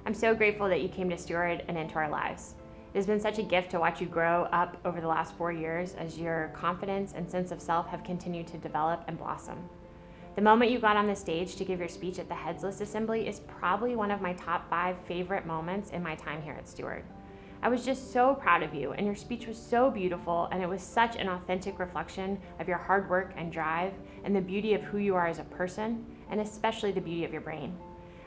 I'm so grateful that you came to Steward and into our lives. It has been such a gift to watch you grow up over the last 4 years as your confidence and sense of self have continued to develop and blossom. The moment you got on the stage to give your speech at the Heads List Assembly is probably one of my top 5 favorite moments in my time here at Steward. I was just so proud of you, and your speech was so beautiful, and it was such an authentic reflection of your hard work and drive and the beauty of who you are as a person, and especially the beauty of your brain.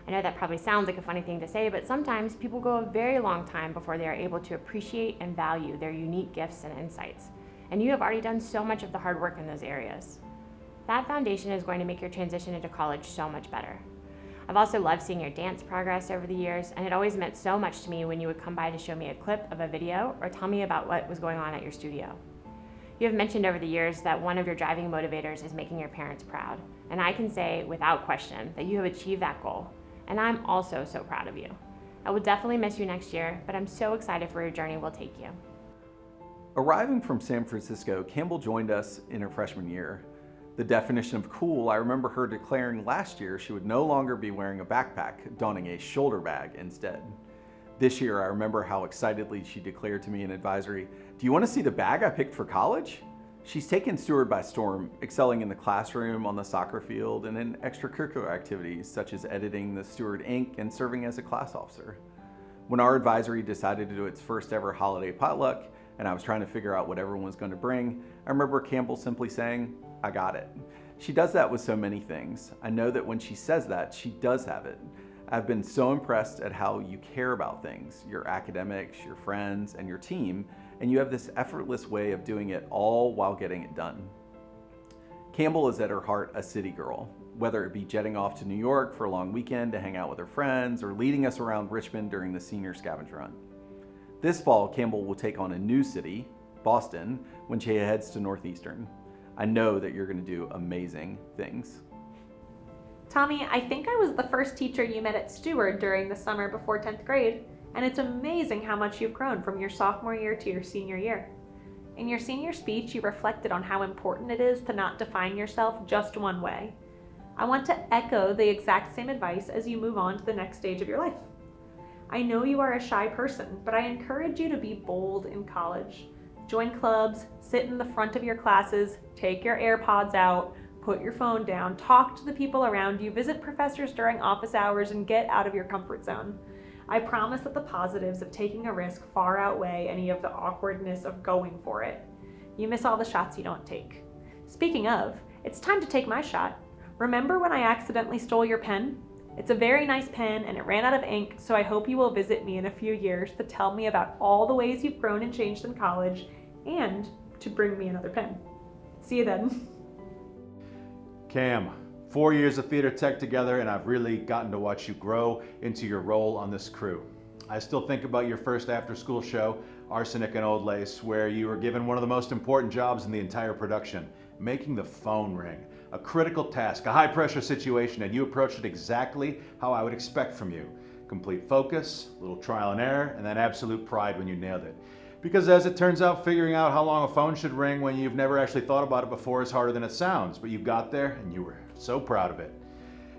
I know that probably sounds like a funny thing to say, but sometimes people go a very long time before they are able to appreciate and value their unique gifts and insights. And you have already done so much of the hard work in those areas. That foundation is going to make your transition into college so much better. I've also loved seeing your dance progress over the years, and it always meant so much to me when you would come by to show me a clip of a video or tell me about what was going on at your studio. You have mentioned over the years that one of your driving motivators is making your parents proud, and I can say without question that you have achieved that goal. And I'm also so proud of you. I will definitely miss you next year, but I'm so excited for your journey will take you. Arriving from San Francisco, Campbell joined us in her freshman year. The definition of cool, I remember her declaring last year she would no longer be wearing a backpack, donning a shoulder bag instead. This year, I remember how excitedly she declared to me in advisory, "Do you want to see the bag I picked for college?" She's taken Steward by storm, excelling in the classroom, on the soccer field, and in extracurricular activities such as editing the Steward Inc. and serving as a class officer. When our advisory decided to do its first ever holiday potluck, and I was trying to figure out what everyone was going to bring, I remember Campbell simply saying, "I got it." She does that with so many things. I know that when she says that, she does have it. I've been so impressed at how you care about things, your academics, your friends, and your team, and you have this effortless way of doing it all while getting it done. Campbell is at her heart a city girl, whether it be jetting off to New York for a long weekend to hang out with her friends or leading us around Richmond during the senior scavenger hunt. This fall, Campbell will take on a new city, Boston, when she heads to Northeastern. I know that you're going to do amazing things. Tommy, I think I was the first teacher you met at Steward during the summer before 10th grade, and it's amazing how much you've grown from your sophomore year to your senior year. In your senior speech, you reflected on how important it is to not define yourself just one way. I want to echo the exact same advice as you move on to the next stage of your life. I know you are a shy person, but I encourage you to be bold in college. Join clubs, sit in the front of your classes, take your AirPods out, put your phone down, talk to the people around you, visit professors during office hours, and get out of your comfort zone. I promise that the positives of taking a risk far outweigh any of the awkwardness of going for it. You miss all the shots you don't take. Speaking of, it's time to take my shot. Remember when I accidentally stole your pen? It's a very nice pen and it ran out of ink, so I hope you will visit me in a few years to tell me about all the ways you've grown and changed in college and to bring me another pen. See you then. Cam, 4 years of theater tech together, and I've really gotten to watch you grow into your role on this crew. I still think about your first after-school show, Arsenic and Old Lace, where you were given one of the most important jobs in the entire production, making the phone ring. A critical task, a high-pressure situation, and you approached it exactly how I would expect from you. Complete focus, a little trial and error, and then absolute pride when you nailed it. Because as it turns out, figuring out how long a phone should ring when you've never actually thought about it before is harder than it sounds, but you got there and you were so proud of it.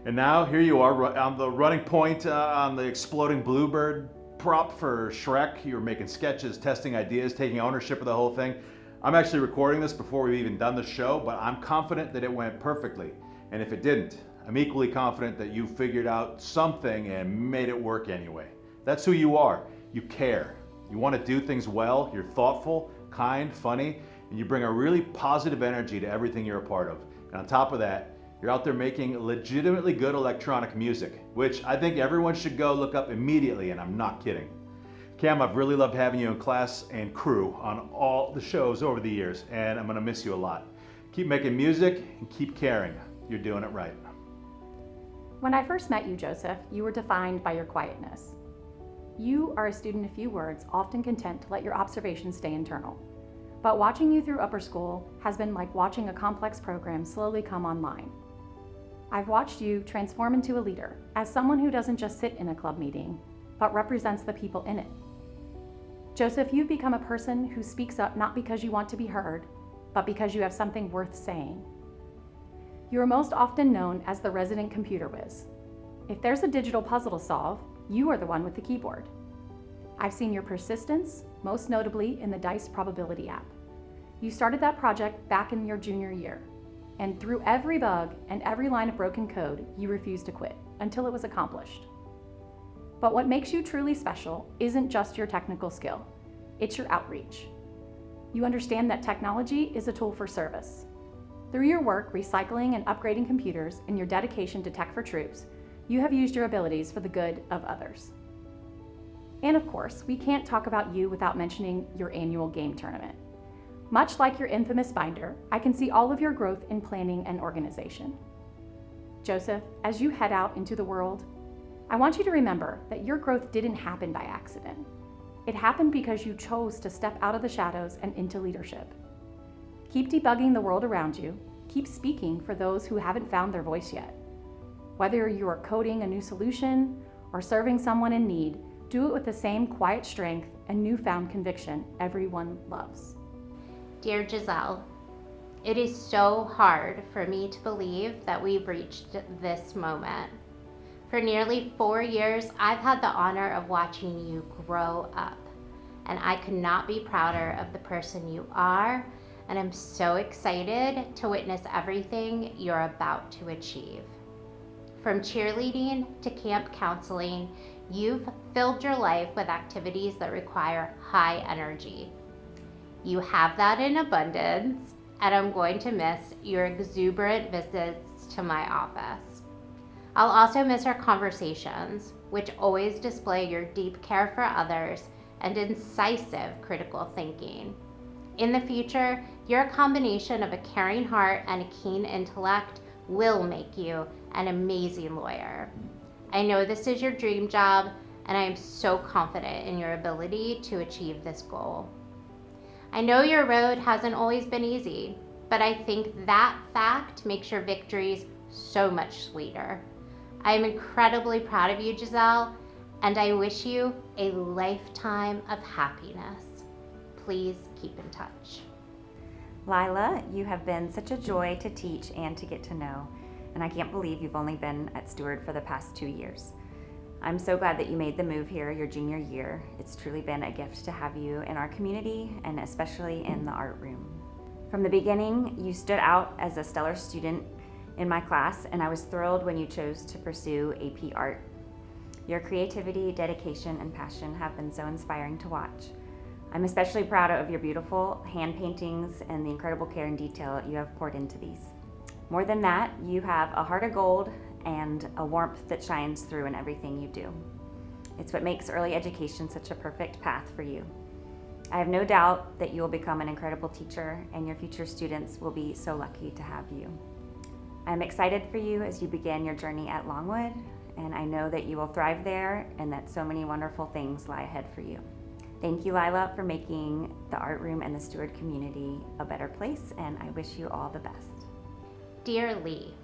And now here you are on the running point on the exploding bluebird prop for Shrek. You were making sketches, testing ideas, taking ownership of the whole thing. I'm actually recording this before we've even done the show, but I'm confident that it went perfectly. And if it didn't, I'm equally confident that you figured out something and made it work anyway. That's who you are. You care. You want to do things well, you're thoughtful, kind, funny, and you bring a really positive energy to everything you're a part of. And on top of that, you're out there making legitimately good electronic music, which I think everyone should go look up immediately, and I'm not kidding. Cam, I've really loved having you in class and crew on all the shows over the years, and I'm gonna miss you a lot. Keep making music and keep caring. You're doing it right. When I first met you, Joseph, you were defined by your quietness. You are a student of few words, often content to let your observations stay internal. But watching you through upper school has been like watching a complex program slowly come online. I've watched you transform into a leader, as someone who doesn't just sit in a club meeting, but represents the people in it. Joseph, you've become a person who speaks up not because you want to be heard, but because you have something worth saying. You are most often known as the resident computer whiz. If there's a digital puzzle to solve, you are the one with the keyboard. I've seen your persistence, most notably in the DICE probability app. You started that project back in your junior year, and through every bug and every line of broken code, you refused to quit until it was accomplished. But what makes you truly special isn't just your technical skill, it's your outreach. You understand that technology is a tool for service. Through your work recycling and upgrading computers and your dedication to Tech for Troops, you have used your abilities for the good of others. And of course, we can't talk about you without mentioning your annual game tournament. Much like your infamous binder, I can see all of your growth in planning and organization. Joseph, as you head out into the world, I want you to remember that your growth didn't happen by accident. It happened because you chose to step out of the shadows and into leadership. Keep debugging the world around you. Keep speaking for those who haven't found their voice yet. Whether you are coding a new solution or serving someone in need, do it with the same quiet strength and newfound conviction everyone loves. Dear Giselle, it is so hard for me to believe that we've reached this moment. For nearly 4 years, I've had the honor of watching you grow up, and I could not be prouder of the person you are, and I'm so excited to witness everything you're about to achieve. From cheerleading to camp counseling, you've filled your life with activities that require high energy. You have that in abundance, and I'm going to miss your exuberant visits to my office. I'll also miss our conversations, which always display your deep care for others and incisive critical thinking. In the future, your combination of a caring heart and a keen intellect will make you an amazing lawyer. I know this is your dream job, and I am so confident in your ability to achieve this goal. I know your road hasn't always been easy, but I think that fact makes your victories so much sweeter. I am incredibly proud of you, Giselle, and I wish you a lifetime of happiness. Please keep in touch. Lila, you have been such a joy to teach and to get to know, and I can't believe you've only been at Steward for the past 2 years. I'm so glad that you made the move here your junior year. It's truly been a gift to have you in our community, and especially in the art room. From the beginning, you stood out as a stellar student in my class, and I was thrilled when you chose to pursue AP Art. Your creativity, dedication, and passion have been so inspiring to watch. I'm especially proud of your beautiful hand paintings and the incredible care and detail you have poured into these. More than that, you have a heart of gold and a warmth that shines through in everything you do. It's what makes early education such a perfect path for you. I have no doubt that you will become an incredible teacher, and your future students will be so lucky to have you. I'm excited for you as you begin your journey at Longwood, and I know that you will thrive there and that so many wonderful things lie ahead for you. Thank you, Lila, for making the art room and the Steward community a better place, and I wish you all the best. Dear Lee,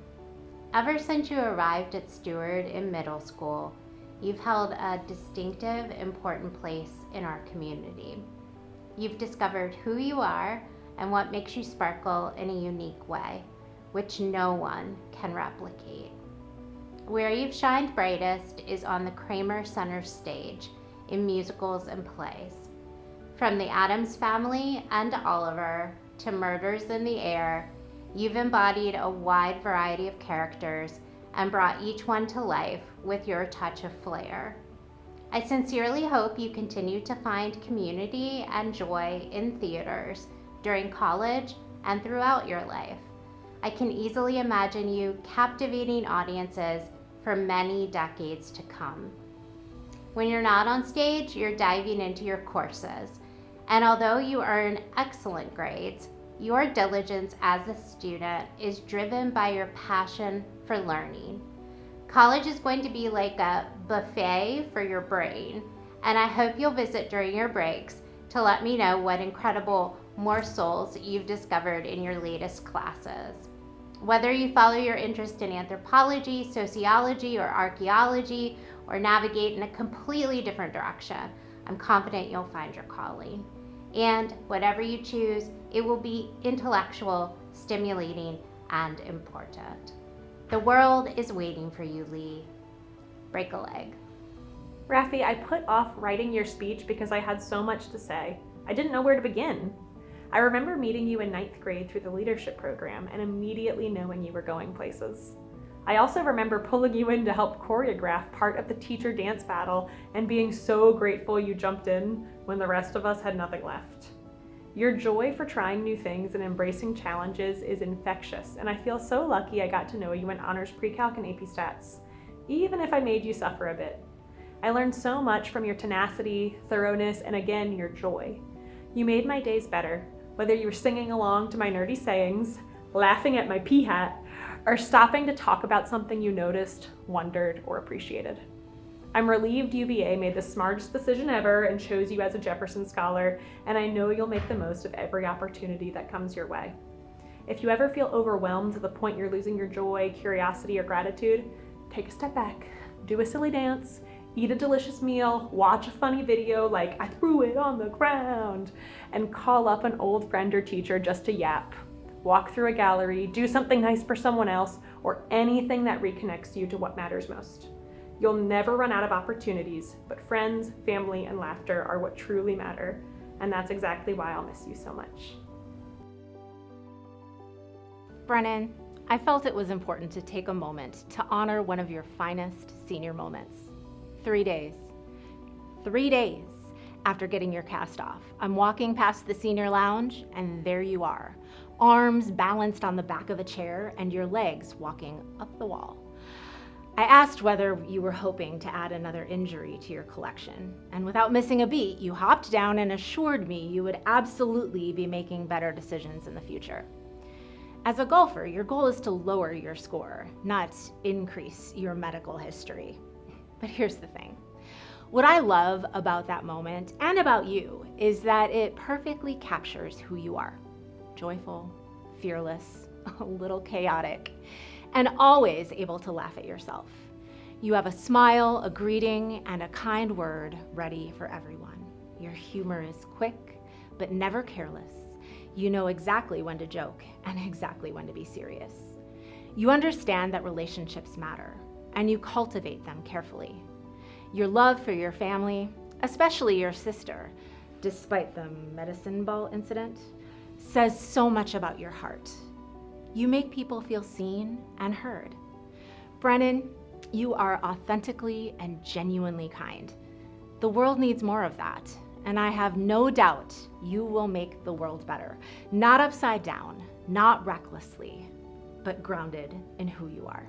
ever since you arrived at Steward in middle school, you've held a distinctive, important place in our community. You've discovered who you are and what makes you sparkle in a unique way, which no one can replicate. Where you've shined brightest is on the Kramer Center stage in musicals and plays. From The Addams Family and Oliver to Murders in the Air, you've embodied a wide variety of characters and brought each one to life with your touch of flair. I sincerely hope you continue to find community and joy in theaters during college and throughout your life. I can easily imagine you captivating audiences for many decades to come. When you're not on stage, you're diving into your courses. And although you earn excellent grades, your diligence as a student is driven by your passion for learning. College is going to be like a buffet for your brain, and I hope you'll visit during your breaks to let me know what incredible morsels you've discovered in your latest classes. Whether you follow your interest in anthropology, sociology, or archaeology, or navigate in a completely different direction, I'm confident you'll find your calling. And whatever you choose, it will be intellectual, stimulating, and important. The world is waiting for you, Lee. Break a leg. Raffi, I put off writing your speech because I had so much to say. I didn't know where to begin. I remember meeting you in 9th grade through the leadership program and immediately knowing you were going places. I also remember pulling you in to help choreograph part of the teacher dance battle and being so grateful you jumped in when the rest of us had nothing left. Your joy for trying new things and embracing challenges is infectious, and I feel so lucky I got to know you in honors pre-calc and AP Stats, even if I made you suffer a bit. I learned so much from your tenacity, thoroughness, and again, your joy. You made my days better, whether you were singing along to my nerdy sayings, laughing at my pea hat, or stopping to talk about something you noticed, wondered, or appreciated. I'm relieved UVA made the smartest decision ever and chose you as a Jefferson Scholar, and I know you'll make the most of every opportunity that comes your way. If you ever feel overwhelmed to the point you're losing your joy, curiosity, or gratitude, take a step back, do a silly dance, eat a delicious meal, watch a funny video like I threw it on the ground, and call up an old friend or teacher just to yap. Walk through a gallery, do something nice for someone else, or anything that reconnects you to what matters most. You'll never run out of opportunities, but friends, family, and laughter are what truly matter, and that's exactly why I'll miss you so much. Brennan, I felt it was important to take a moment to honor one of your finest senior moments. 3 days. 3 days after getting your cast off, I'm walking past the senior lounge, and there you are, arms balanced on the back of a chair and your legs walking up the wall. I asked whether you were hoping to add another injury to your collection, and without missing a beat, you hopped down and assured me you would absolutely be making better decisions in the future. As a golfer, your goal is to lower your score, not increase your medical history. But here's the thing. What I love about that moment and about you is that it perfectly captures who you are. Joyful, fearless, a little chaotic, and always able to laugh at yourself. You have a smile, a greeting, and a kind word ready for everyone. Your humor is quick, but never careless. You know exactly when to joke and exactly when to be serious. You understand that relationships matter, and you cultivate them carefully. Your love for your family, especially your sister, despite the medicine ball incident, says so much about your heart. You make people feel seen and heard. Brennan, you are authentically and genuinely kind. The world needs more of that, and I have no doubt you will make the world better. Not upside down, not recklessly, but grounded in who you are.